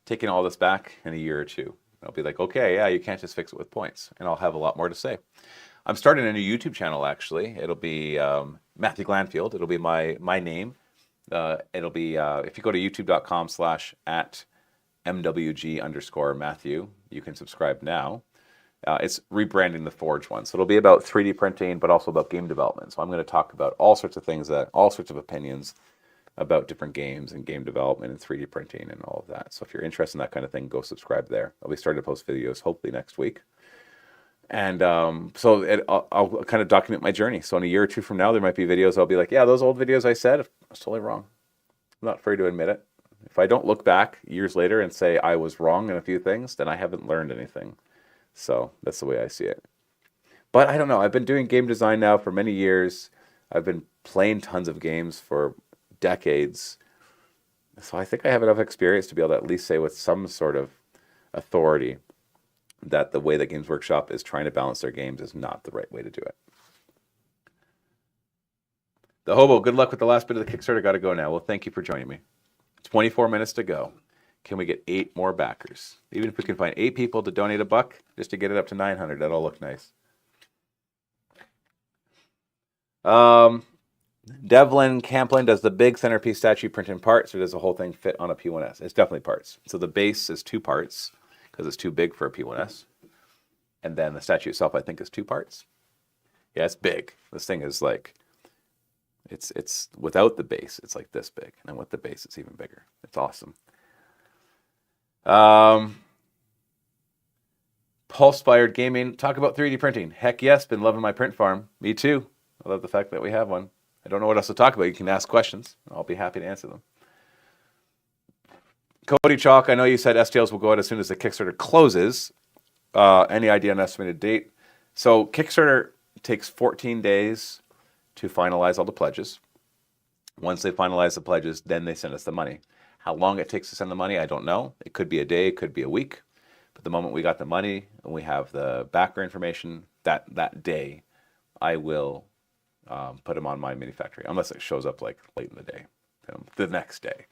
taking all this back in a year or two. I'll be like, okay, yeah, you can't just fix it with points, and I'll have a lot more to say. I'm starting a new YouTube channel, actually. It'll be Matthew Glanfield. It'll be my name. It'll be, if you go to youtube.com/@MWG_Matthew, you can subscribe now. It's rebranding the Forge one. So it'll be about 3D printing, but also about game development. So I'm going to talk about all sorts of things, all sorts of opinions about different games and game development and 3D printing and all of that. So if you're interested in that kind of thing, go subscribe there. I'll be starting to post videos hopefully next week. And so I'll kind of document my journey. So in a year or two from now, there might be videos I'll be like, yeah, those old videos I said, I was totally wrong. I'm not afraid to admit it. If I don't look back years later and say I was wrong in a few things, then I haven't learned anything. So that's the way I see it. But I don't know. I've been doing game design now for many years. I've been playing tons of games for decades. So I think I have enough experience to be able to at least say with some sort of authority that the way that Games Workshop is trying to balance their games is not the right way to do it. The Hobo, good luck with the last bit of the Kickstarter. Got to go now. Well, thank you for joining me. 24 minutes to go. Can we get 8 more backers? Even if we can find 8 people to donate $1 just to get it up to 900, that'll look nice. Devlin Camplin, does the big centerpiece statue print in parts, or does the whole thing fit on a P1S? It's definitely parts. So the base is 2 parts because it's too big for a P1S. And then the statue itself, I think, is 2 parts. Yeah, it's big. This thing is like, it's without the base, it's like this big. And then with the base, it's even bigger. It's awesome. Pulse-fired gaming. Talk about 3D printing. Heck yes, been loving my print farm. Me too. I love the fact that we have one. I don't know what else to talk about. You can ask questions. I'll be happy to answer them. Cody Chalk, I know you said STLs will go out as soon as the Kickstarter closes. Any idea on estimated date? So Kickstarter takes 14 days to finalize all the pledges. Once they finalize the pledges, then they send us the money. How long it takes to send the money, I don't know. It could be a day, it could be a week. But the moment we got the money and we have the backer information, that day, I will put them on my mini factory, unless it shows up like late in the day, the next day.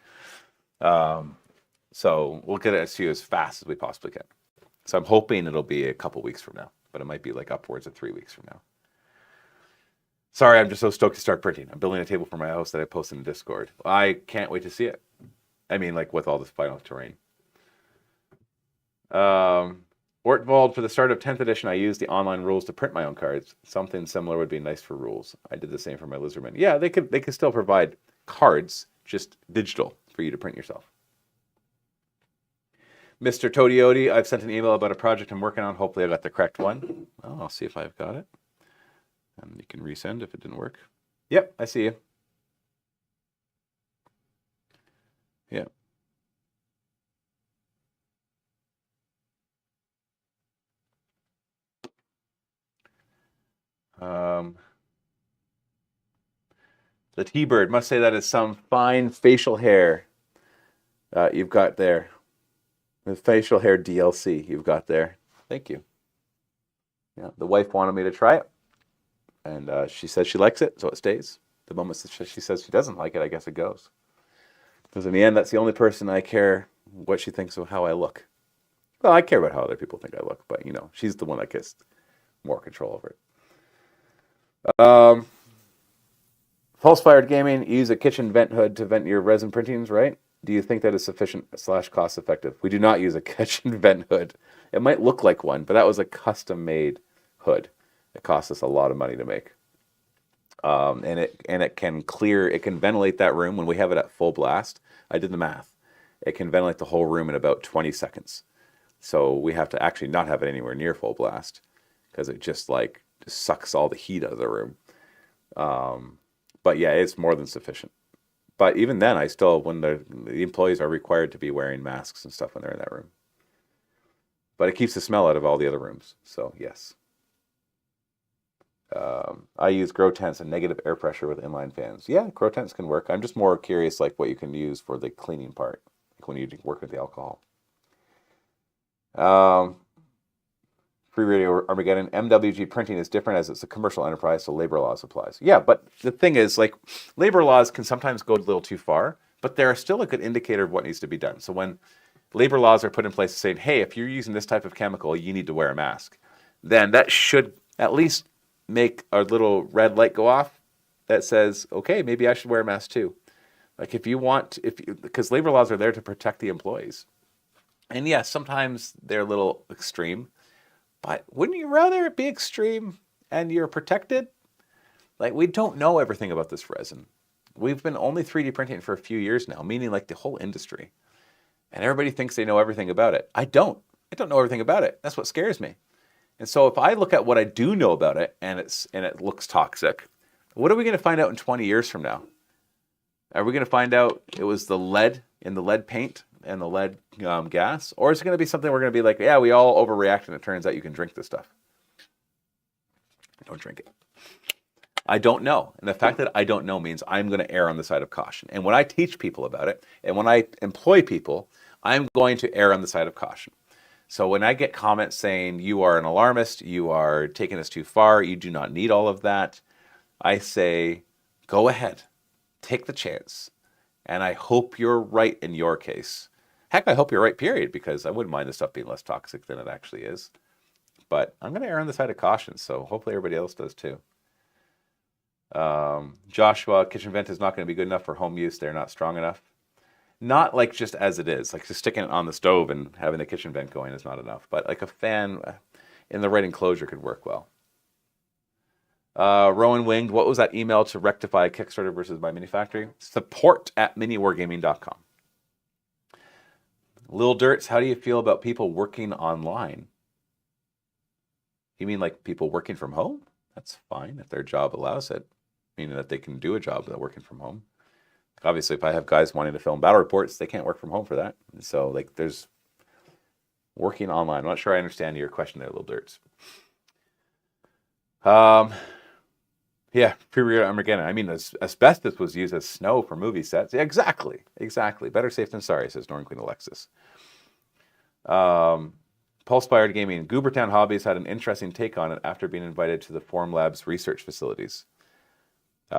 So we'll get it to you as fast as we possibly can. So I'm hoping it'll be a couple weeks from now, but it might be like upwards of 3 weeks from now. Sorry, I'm just so stoked to start printing. I'm building a table for my house that I posted in Discord. I can't wait to see it. I mean, like with all this final terrain. Ortwald, for the start of 10th edition, I used the online rules to print my own cards. Something similar would be nice for rules. I did the same for my Lizardmen. Yeah, they could still provide cards, just digital, for you to print yourself. Mr. Todioti, I've sent an email about a project I'm working on. Hopefully I got the correct one. Oh, I'll see if I've got it. And you can resend if it didn't work. Yep, I see you. Yeah. The T-Bird, must say that is some fine facial hair you've got there. The facial hair DLC you've got there. Thank you. Yeah, the wife wanted me to try it. And she says she likes it, so it stays. The moment she says she doesn't like it, I guess it goes. Because in the end, that's the only person I care what she thinks of how I look. Well, I care about how other people think I look, but, you know, she's the one that gets more control over it. Pulse-fired gaming, you use a kitchen vent hood to vent your resin printings, right? Do you think that is sufficient / cost-effective? We do not use a kitchen vent hood. It might look like one, but that was a custom-made hood. It cost us a lot of money to make. And it can clear, it can ventilate that room when we have it at full blast. I did the math. It can ventilate the whole room in about 20 seconds. So we have to actually not have it anywhere near full blast because it just sucks all the heat out of the room. But yeah, it's more than sufficient. But even then, I still, when the employees are required to be wearing masks and stuff when they're in that room. But it keeps the smell out of all the other rooms. So yes. I use grow tents and negative air pressure with inline fans. Yeah, grow tents can work. I'm just more curious like what you can use for the cleaning part, like when you work with the alcohol. Free Radio Armageddon, MWG printing is different as it's a commercial enterprise, so labor laws applies. Yeah, but the thing is, like, labor laws can sometimes go a little too far, but they're still a good indicator of what needs to be done. So when labor laws are put in place saying, hey, if you're using this type of chemical, you need to wear a mask, then that should at least make a little red light go off that says, okay, maybe I should wear a mask too. Like because labor laws are there to protect the employees. And yes, sometimes they're a little extreme, but wouldn't you rather it be extreme and you're protected? Like, we don't know everything about this resin. We've been only 3D printing for a few years now, meaning like the whole industry. And everybody thinks they know everything about it. I don't know everything about it. That's what scares me. And so if I look at what I do know about it and it looks toxic, what are we going to find out in 20 years from now? Are we going to find out it was the lead in the lead paint and the lead gas? Or is it going to be something we're going to be like, yeah, we all overreact and it turns out you can drink this stuff? Don't drink it. I don't know. And the fact that I don't know means I'm going to err on the side of caution. And when I teach people about it, and when I employ people, I'm going to err on the side of caution. So when I get comments saying, you are an alarmist, you are taking this too far, you do not need all of that, I say, go ahead, take the chance. And I hope you're right in your case. Heck, I hope you're right, period, because I wouldn't mind this stuff being less toxic than it actually is. But I'm going to err on the side of caution, so hopefully everybody else does too. Joshua, kitchen vent is not going to be good enough for home use. They're not strong enough. Not like just as it is, like just sticking it on the stove and having the kitchen vent going is not enough. But like a fan in the right enclosure could work well. Rowan Winged, what was that email to rectify Kickstarter versus My Mini Factory? support@miniwargaming.com. Lil Dirts, how do you feel about people working online? You mean like people working from home? That's fine if their job allows it, meaning that they can do a job without working from home. Obviously, if I have guys wanting to film battle reports, they can't work from home for that. So, like, there's working online. I'm not sure I understand your question there, Lil Dirts. Yeah, pre-read Armageddon. I mean, asbestos was used as snow for movie sets. Yeah, exactly. Better safe than sorry, says Northern Queen Alexis. Pulse-Fired Gaming. Goobertown Hobbies had an interesting take on it after being invited to the Form Labs research facilities.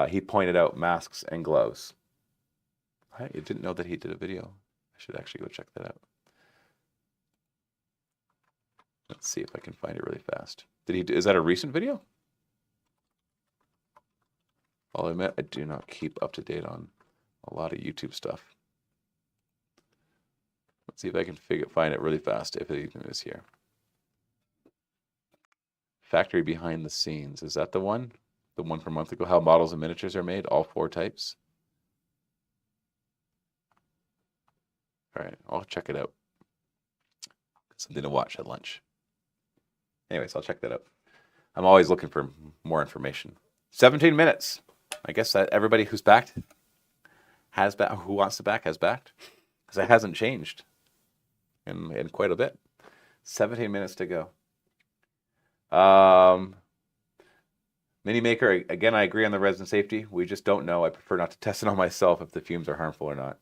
He pointed out masks and gloves. I didn't know that he did a video. I should actually go check that out. Let's see if I can find it really fast. Is that a recent video? I'll admit, I do not keep up to date on a lot of YouTube stuff. Let's see if I can find it really fast, if it even is here. Factory behind the scenes. Is that the one? The one from a month ago? How models and miniatures are made? All 4 types? All right, I'll check it out. Something to watch at lunch. Anyways, I'll check that out. I'm always looking for more information. 17 minutes. I guess that everybody who's backed has backed, who wants to back has backed, because it hasn't changed in quite a bit. 17 minutes to go. Mini Maker, again, I agree on the resin safety. We just don't know. I prefer not to test it on myself if the fumes are harmful or not.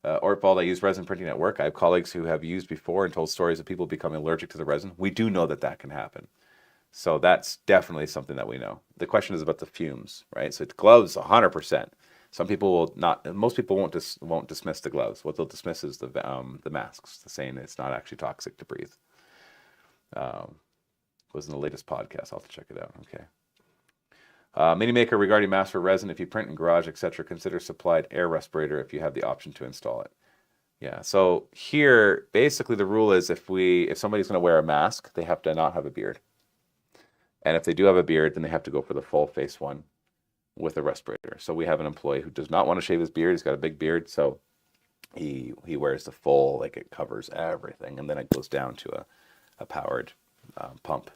Ortbald, I use resin printing at work. I have colleagues who have used before and told stories of people becoming allergic to the resin. We do know that that can happen. So that's definitely something that we know. The question is about the fumes, right? So it's gloves, 100%. Some people will not. Most people won't dismiss the gloves. What they'll dismiss is the masks, saying it's not actually toxic to breathe. Was in the latest podcast. I'll have to check it out. Okay. Mini Maker regarding masks for resin. If you print in garage, etc., consider supplied air respirator if you have the option to install it. Yeah. So here, basically, the rule is if somebody's going to wear a mask, they have to not have a beard. And if they do have a beard, then they have to go for the full face one with a respirator. So we have an employee who does not want to shave his beard. He's got a big beard, so he wears the full, like it covers everything, and then it goes down to a powered pump.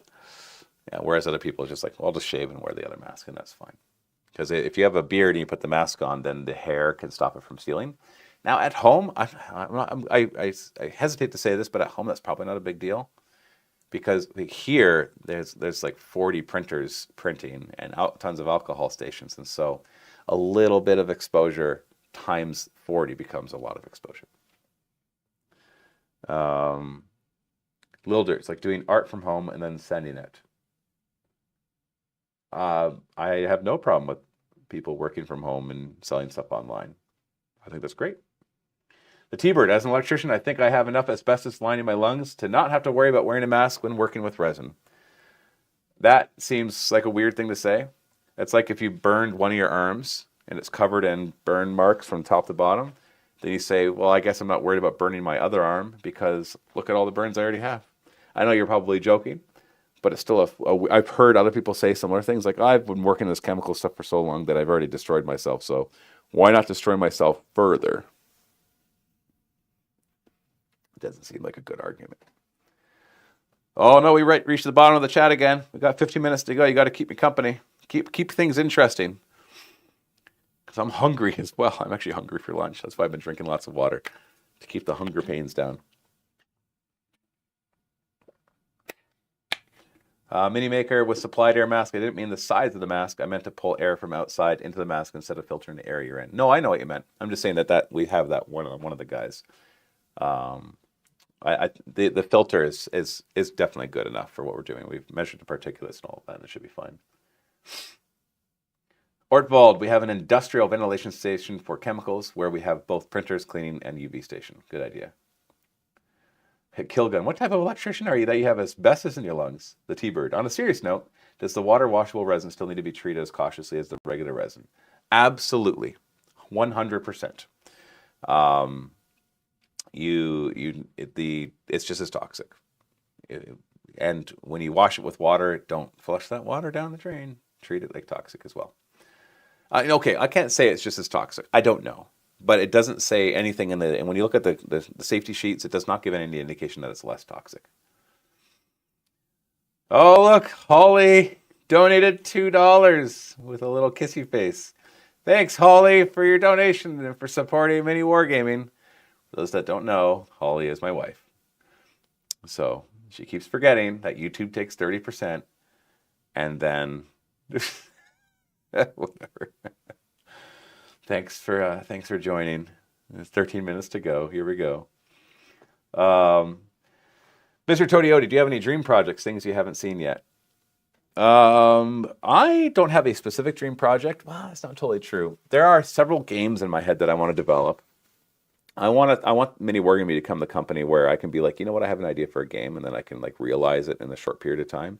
Yeah, whereas other people are just like, well, I'll just shave and wear the other mask, and that's fine. Because if you have a beard and you put the mask on, then the hair can stop it from sealing. Now at home, I hesitate to say this, but at home that's probably not a big deal. Because here, there's like 40 printers printing and tons of alcohol stations. And so a little bit of exposure times 40 becomes a lot of exposure. Lilder, it's like doing art from home and then sending it. I have no problem with people working from home and selling stuff online. I think that's great. The T-Bird, as an electrician, I think I have enough asbestos lining my lungs to not have to worry about wearing a mask when working with resin. That seems like a weird thing to say. It's like if you burned one of your arms and it's covered in burn marks from top to bottom, then you say, well, I guess I'm not worried about burning my other arm because look at all the burns I already have. I know you're probably joking, but it's still I've heard other people say similar things like, I've been working this chemical stuff for so long that I've already destroyed myself, so why not destroy myself further? Doesn't seem like a good argument. Oh no, we reached the bottom of the chat again. We got 15 minutes to go. You got to keep me company. Keep things interesting. So I'm hungry as well. I'm actually hungry for lunch. That's why I've been drinking lots of water to keep the hunger pains down. Mini Maker with supplied air mask. I didn't mean the size of the mask. I meant to pull air from outside into the mask instead of filtering the air you're in. No, I know what you meant. I'm just saying that we have that one of the guys. The filter is definitely good enough for what we're doing. We've measured the particulates and all of that, and it should be fine. Ortwald, we have an industrial ventilation station for chemicals where we have both printers, cleaning, and UV station. Good idea. Killgun, what type of electrician are you that you have asbestos in your lungs? The T-Bird. On a serious note, does the water washable resin still need to be treated as cautiously as the regular resin? Absolutely. 100%. It's just as toxic. And when you wash it with water, don't flush that water down the drain. Treat it like toxic as well. Okay, I can't say it's just as toxic. I don't know. But it doesn't say anything and when you look at the safety sheets, it does not give any indication that it's less toxic. Oh, look, Holly donated $2 with a little kissy face. Thanks, Holly, for your donation and for supporting MiniWarGaming. For those that don't know, Holly is my wife. So she keeps forgetting that YouTube takes 30%, and then whatever. Thanks for joining. It's 13 minutes to go. Here we go. Mr. Todioti, do you have any dream projects, things you haven't seen yet? I don't have a specific dream project. Well, that's not totally true. There are several games in my head that I want to develop. I want MiniWarGaming to become the company where I can be like, you know what, I have an idea for a game, and then I can like realize it in a short period of time,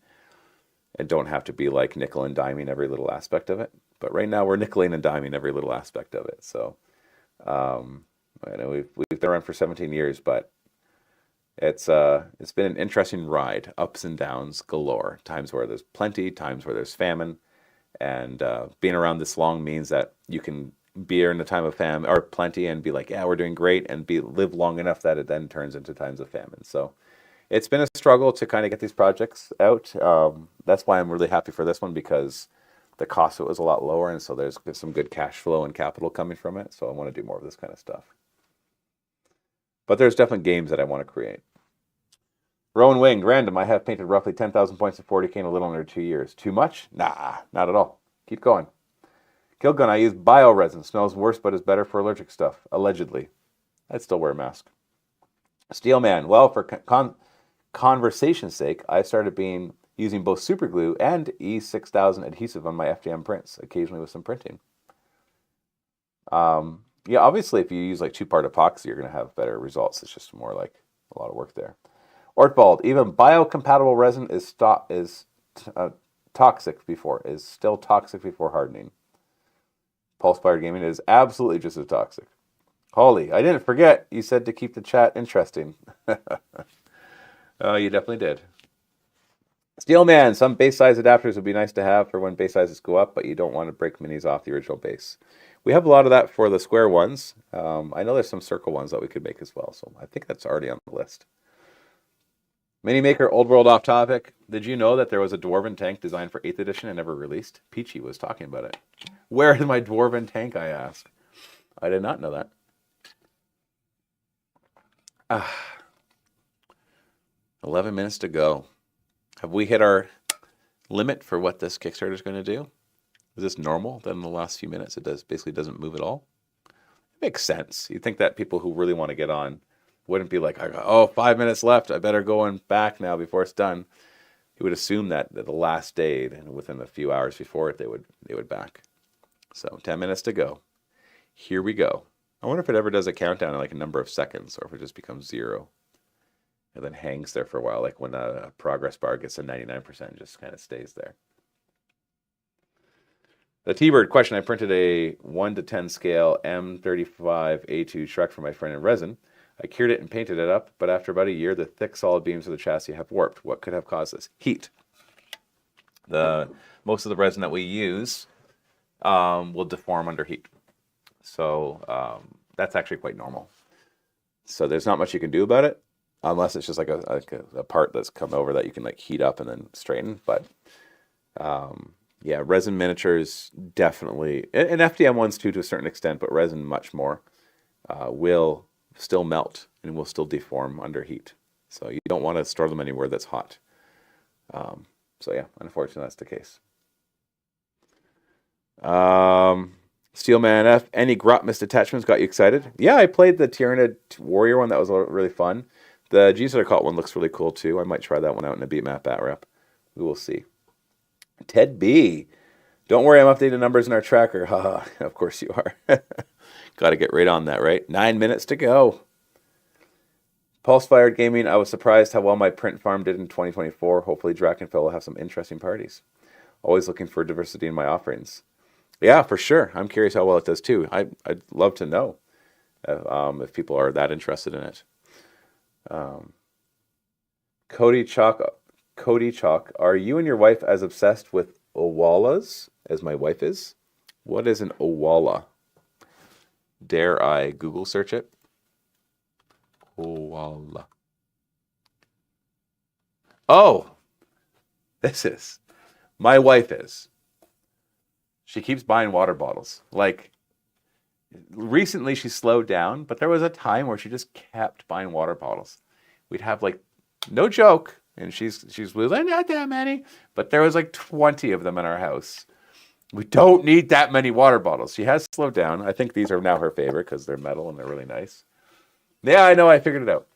and don't have to be like nickel and diming every little aspect of it. But right now we're nickeling and diming every little aspect of it. So I know we've been around for 17 years, but it's been an interesting ride, ups and downs galore. Times where there's plenty, times where there's famine, and being around this long means that you can be here in a time of famine or plenty and be like, yeah, we're doing great, and live long enough that it then turns into times of famine. So it's been a struggle to kind of get these projects out. That's why I'm really happy for this one, because the cost of it was a lot lower, and so there's some good cash flow and capital coming from it. So I want to do more of this kind of stuff. But there's definitely games that I want to create. Rowan Winged, random. I have painted roughly 10,000 points of 40K in a little under 2 years. Too much? Nah, not at all. Keep going. Killgun, I use bioresin. Smells worse, but is better for allergic stuff. Allegedly. I'd still wear a mask. Steelman, well, for conversation's sake, I started using both super glue and E6000 adhesive on my FDM prints, occasionally with some printing. Yeah, obviously, if you use like 2-part epoxy, you're going to have better results. It's just more like a lot of work there. Ortwald, even biocompatible resin is still toxic before hardening. Pulse-Fired Gaming is absolutely just as toxic. Holly, I didn't forget. You said to keep the chat interesting. Oh, you definitely did. Steelman, some base size adapters would be nice to have for when base sizes go up, but you don't want to break minis off the original base. We have a lot of that for the square ones. I know there's some circle ones that we could make as well, so I think that's already on the list. Mini Maker, Old World off topic. Did you know that there was a Dwarven tank designed for 8th edition and never released? Peachy was talking about it. Where is my Dwarven tank, I asked. I did not know that. 11 minutes to go. Have we hit our limit for what this Kickstarter is going to do? Is this normal that in the last few minutes it basically doesn't move at all? It makes sense. You'd think that people who really want to get on wouldn't be like, oh, 5 minutes left, I better go and back now before it's done. You would assume that the last day, and within a few hours before it, they would back. So 10 minutes to go. Here we go. I wonder if it ever does a countdown in like a number of seconds, or if it just becomes 0 and then hangs there for a while, like when a progress bar gets to 99% and just kind of stays there. The T-Bird question, I printed a 1 to 10 scale M35A2 Shrek for my friend in resin. I cured it and painted it up, but after about a year, the thick solid beams of the chassis have warped. What could have caused this? Heat. Most of the resin that we use will deform under heat. So that's actually quite normal. So there's not much you can do about it, unless it's just like a part that's come over that you can like heat up and then straighten. But Yeah, resin miniatures definitely, and FDM ones too to a certain extent, but resin much more, will still melt and will still deform under heat. So you don't want to store them anywhere that's hot. So yeah, unfortunately that's the case. Steelman F, any Grot missed attachments got you excited? Yeah, I played the Tyrannid Warrior one. That was really fun. The G-Star Cult one looks really cool too. I might try that one out in a beat map bat wrap. We will see. Ted B, don't worry, I'm updating the numbers in our tracker. Haha, of course you are. Got to get right on that, right? 9 minutes to go. Pulse Fired Gaming, I was surprised how well my print farm did in 2024. Hopefully Drakenfell will have some interesting parties. Always looking for diversity in my offerings. Yeah, for sure. I'm curious how well it does too. I'd love to know if people are that interested in it. Cody Chalk, are you and your wife as obsessed with Owalas as my wife is? What is an Owala? Dare I Google search it? Owala. Oh, this is. My wife is. She keeps buying water bottles. Like, recently she slowed down, but there was a time where she just kept buying water bottles. We'd have like, no joke, and she's like, not that many, but there was like 20 of them in our house. We don't need that many water bottles. She has slowed down. I think these are now her favorite because they're metal and they're really nice. Yeah, I know. I figured it out.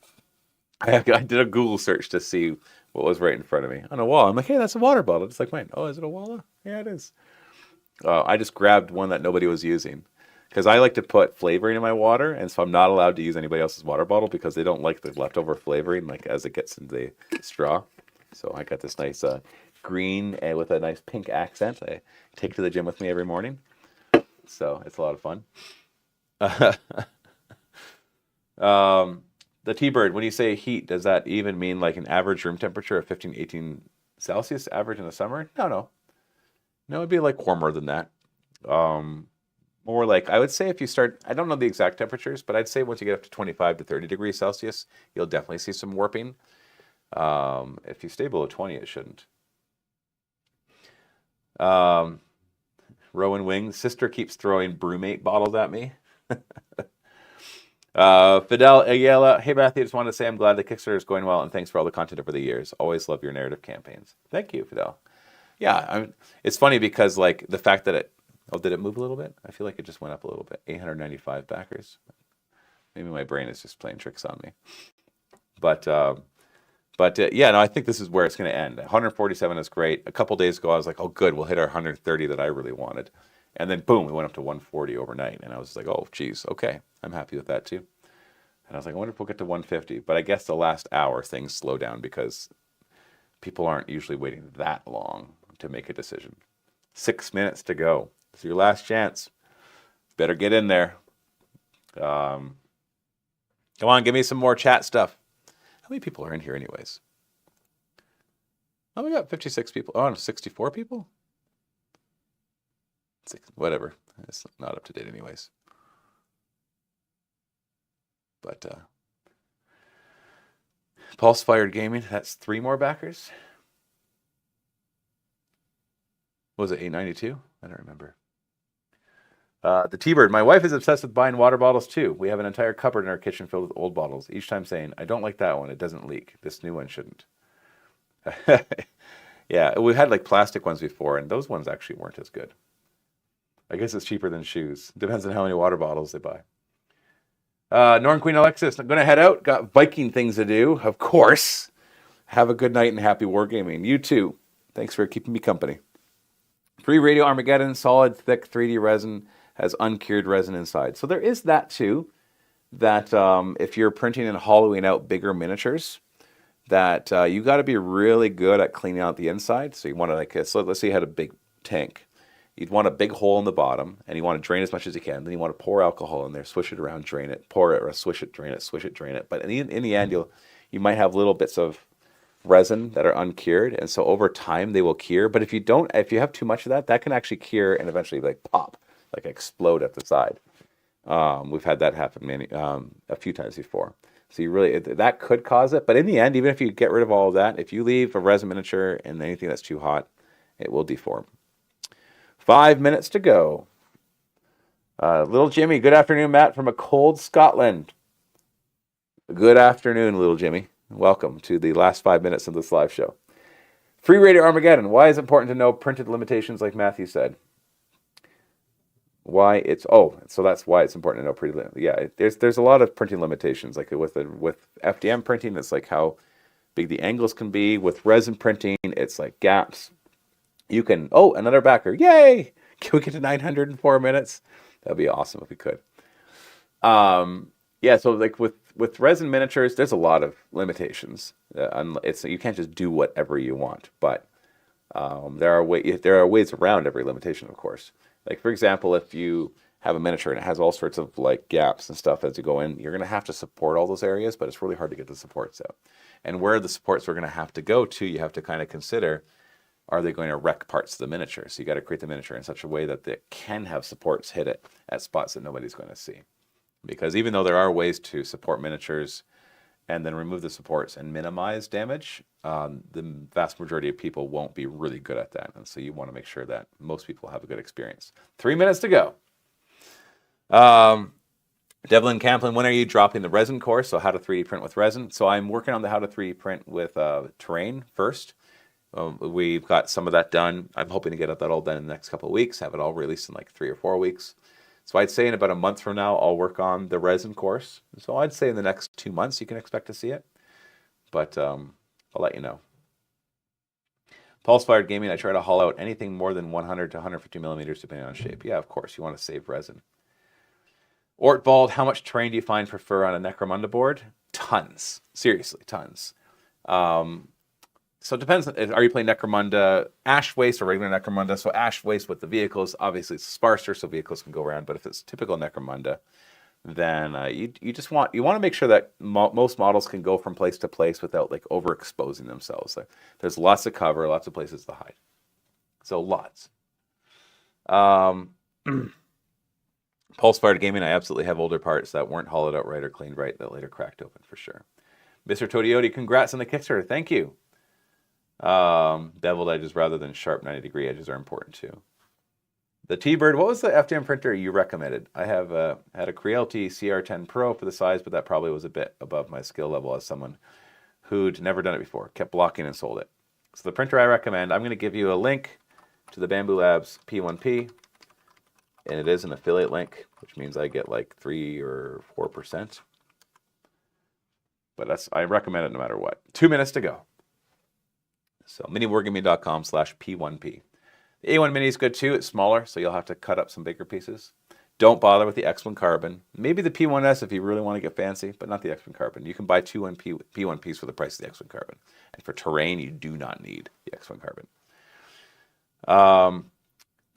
I did a Google search to see what was right in front of me on a wall. I'm like, hey, that's a water bottle. It's like mine. Oh, is it a Walla? Yeah, it is. I just grabbed one that nobody was using because I like to put flavoring in my water, and so I'm not allowed to use anybody else's water bottle because they don't like the leftover flavoring like as it gets into the straw. So I got this nice green with a nice pink accent. I take to the gym with me every morning, so it's a lot of fun. The T-Bird, when you say heat, does that even mean like an average room temperature of 15, 18 Celsius average in the summer? No, it'd be like warmer than that. More like, I would say if you start, I don't know the exact temperatures, but I'd say once you get up to 25 to 30 degrees Celsius, you'll definitely see some warping. If you stay below 20, it shouldn't. Rowan Wing, sister keeps throwing brewmate bottles at me. Fidel Ayala, hey Matthew, just wanted to say I'm glad the Kickstarter is going well and thanks for all the content over the years. Always love your narrative campaigns. Thank you, Fidel. Yeah, it's funny because like the fact that did it move a little bit? I feel like it just went up a little bit. 895 backers. Maybe my brain is just playing tricks on me. But yeah, no, I think this is where it's going to end. 147 is great. A couple days ago, I was like, oh, good, we'll hit our 130 that I really wanted. And then, boom, we went up to 140 overnight. And I was like, oh, geez, okay, I'm happy with that too. And I was like, I wonder if we'll get to 150. But I guess the last hour, things slow down because people aren't usually waiting that long to make a decision. 6 minutes to go. It's your last chance. Better get in there. Come on, give me some more chat stuff. How many people are in here anyways? Oh, we got 56 people. Oh, 64 people? Whatever. It's not up to date anyways. But Pulse Fired Gaming, that's 3 more backers. What was it, 892? I don't remember. The T-Bird, my wife is obsessed with buying water bottles too. We have an entire cupboard in our kitchen filled with old bottles, each time saying, I don't like that one, it doesn't leak. This new one shouldn't. Yeah, we've had like plastic ones before, and those ones actually weren't as good. I guess it's cheaper than shoes. Depends on how many water bottles they buy. Norn Queen Alexis, I'm going to head out. Got Viking things to do, of course. Have a good night and happy wargaming. You too. Thanks for keeping me company. Free Radio Armageddon, solid, thick 3D resin, has uncured resin inside. So there is that too, that if you're printing and hollowing out bigger miniatures, that you got to be really good at cleaning out the inside. So you want to like, so let's say you had a big tank. You'd want a big hole in the bottom, and you want to drain as much as you can. Then you want to pour alcohol in there, swish it around, drain it, pour it, or swish it, drain it, swish it, drain it. But in the end, you might have little bits of resin that are uncured, and so over time they will cure. But if you have too much of that can actually cure and eventually like pop, like explode at the side. We've had that happen a few times before. So that could cause it. But in the end, even if you get rid of all of that, if you leave a resin miniature and anything that's too hot, it will deform. 5 minutes to go. Little Jimmy, good afternoon, Matt, from a cold Scotland. Good afternoon, little Jimmy. Welcome to the last 5 minutes of this live show. Free Radio Armageddon. Why is it important to know printed limitations, like Matthew said? So that's why it's important to know printed. Yeah, there's a lot of printing limitations. Like with FDM printing, it's like how big the angles can be. With resin printing, it's like gaps. You can. Oh, another backer! Yay! Can we get to 900 in 4 minutes? That'd be awesome if we could. Yeah. So like with resin miniatures, there's a lot of limitations. You can't just do whatever you want, but there are ways around every limitation, of course. Like, for example, if you have a miniature and it has all sorts of like gaps and stuff as you go in, you're going to have to support all those areas, but it's really hard to get the supports out. And where the supports are going to have to go to, you have to kind of consider, are they going to wreck parts of the miniature? So you got to create the miniature in such a way that it can have supports hit it at spots that nobody's going to see. Because even though there are ways to support miniatures and then remove the supports and minimize damage, the vast majority of people won't be really good at that. And so you want to make sure that most people have a good experience. 3 minutes to go. Devlin Camplin, when are you dropping the resin course? So how to 3D print with resin. So I'm working on the how to 3D print with terrain first. We've got some of that done. I'm hoping to get that all done in the next couple of weeks, have it all released in like 3 or 4 weeks. So I'd say in about a month from now, I'll work on the resin course. So I'd say in the next 2 months, you can expect to see it. But I'll let you know. Pulse-fired gaming, I try to haul out anything more than 100 to 150 millimeters, depending on shape. Yeah, of course, you want to save resin. Ortbald, how much terrain do you find for fur on a Necromunda board? Tons. Seriously, tons. So it depends. Are you playing Necromunda Ash Waste or regular Necromunda? So Ash Waste with the vehicles, obviously it's sparser, so vehicles can go around. But if it's typical Necromunda, then you want to make sure that most models can go from place to place without like overexposing themselves. There's lots of cover, lots of places to hide. So lots. Pulse-fired gaming, I absolutely have older parts that weren't hollowed out right or cleaned right that later cracked open for sure. Mr. Todioti, congrats on the Kickstarter. Thank you. Beveled edges rather than sharp 90-degree edges are important too. The T-Bird, what was the FDM printer you recommended? I have had a Creality CR10 Pro for the size, but that probably was a bit above my skill level as someone who'd never done it before, kept blocking and sold it. So the printer I recommend, I'm going to give you a link to the Bamboo Labs P1P, and it is an affiliate link, which means I get like 3 or 4%. But I recommend it no matter what. 2 minutes to go. So MiniWarGaming.com/P1P. The A1 Mini is good too. It's smaller, so you'll have to cut up some bigger pieces. Don't bother with the X1 Carbon. Maybe the P1S if you really want to get fancy, but not the X1 Carbon. You can buy two P1Ps for the price of the X1 Carbon. And for terrain, you do not need the X1 Carbon.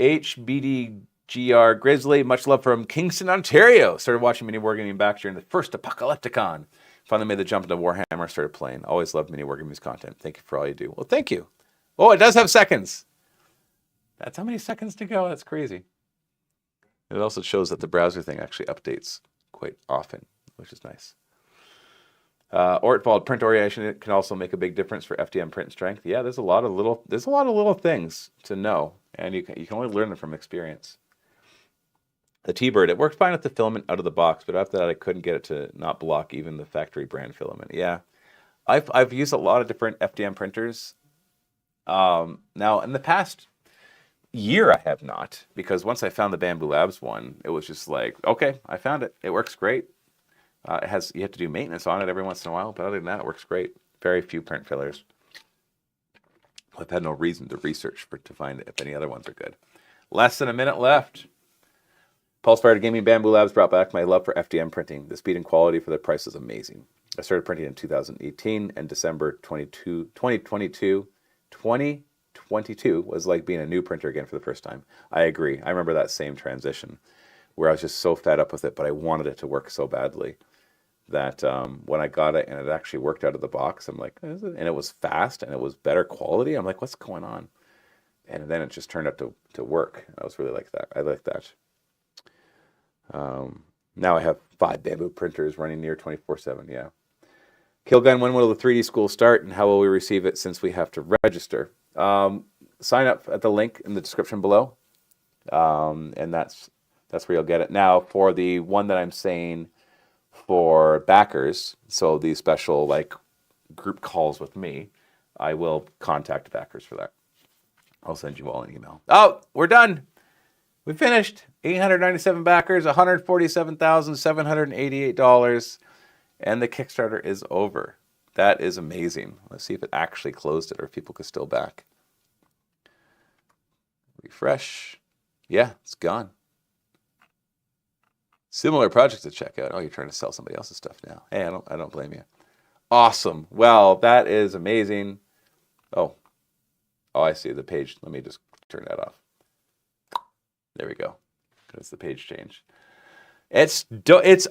HBDGR Grizzly, much love from Kingston, Ontario. Started watching MiniWarGaming back during the first Apocalypticon. Finally made the jump into Warhammer, started playing. Always loved MiniWarGaming's content. Thank you for all you do. Well, thank you. Oh, it does have seconds. That's how many seconds to go. That's crazy. It also shows that the browser thing actually updates quite often, which is nice. Ortwald, print orientation can also make a big difference for FDM print strength. Yeah, there's a lot of little things to know, and you can only learn them from experience. The T-Bird, it worked fine with the filament out of the box, but after that I couldn't get it to not block even the factory brand filament. Yeah, I've used a lot of different FDM printers. Now in the past year I have not, because once I found the Bamboo Labs one, it was just like, okay, I found it. It works great. You have to do maintenance on it every once in a while, but other than that, it works great. Very few print fillers. I've had no reason to research to find if any other ones are good. Less than a minute left. Pulse-fired gaming Bamboo Labs brought back my love for FDM printing. The speed and quality for the price is amazing. I started printing in 2018, and December 2022 was like being a new printer again for the first time. I agree. I remember that same transition where I was just so fed up with it, but I wanted it to work so badly that when I got it and it actually worked out of the box, I'm like, is it? And it was fast and it was better quality. I'm like, what's going on? And then it just turned out to work. I was really like that. I like that. Now I have 5 Bamboo printers running near 24/7. Yeah. Killgun, when will the 3D school start and how will we receive it since we have to register? Sign up at the link in the description below. And that's where you'll get it. Now, for the one that I'm saying for backers, so these special like group calls with me, I will contact backers for that. I'll send you all an email. Oh, we're done. We finished. 897 backers, $147,788, and the Kickstarter is over. That is amazing. Let's see if it actually closed it or if people could still back. Refresh. Yeah, it's gone. Similar projects to check out. Oh, you're trying to sell somebody else's stuff now. Hey, I don't blame you. Awesome. Well, that is amazing. Oh, I see the page. Let me just turn that off. There we go. That's the page change. It's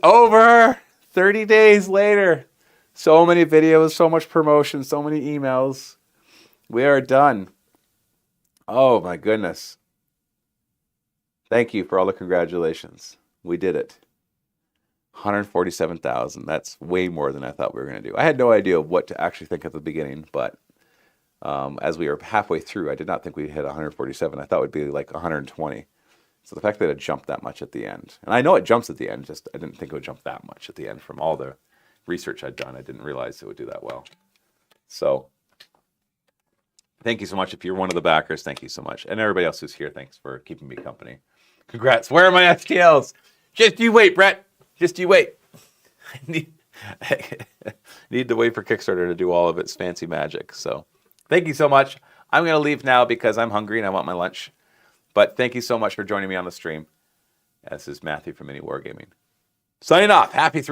over. 30 days later. So many videos, so much promotion, so many emails. We are done. Oh my goodness. Thank you for all the congratulations. We did it. 147,000. That's way more than I thought we were going to do. I had no idea what to actually think at the beginning, but as we were halfway through, I did not think we'd hit 147. I thought it would be like 120. So the fact that it jumped that much at the end, and I know it jumps at the end, just I didn't think it would jump that much at the end from all the research I'd done. I didn't realize it would do that well. So thank you so much. If you're one of the backers, thank you so much. And everybody else who's here, thanks for keeping me company. Congrats. Where are my STLs? Just you wait, Brett. Just you wait. I need to wait for Kickstarter to do all of its fancy magic. So thank you so much. I'm going to leave now because I'm hungry and I want my lunch. But thank you so much for joining me on the stream. This is Matthew from MiniWarGaming. Signing off. Happy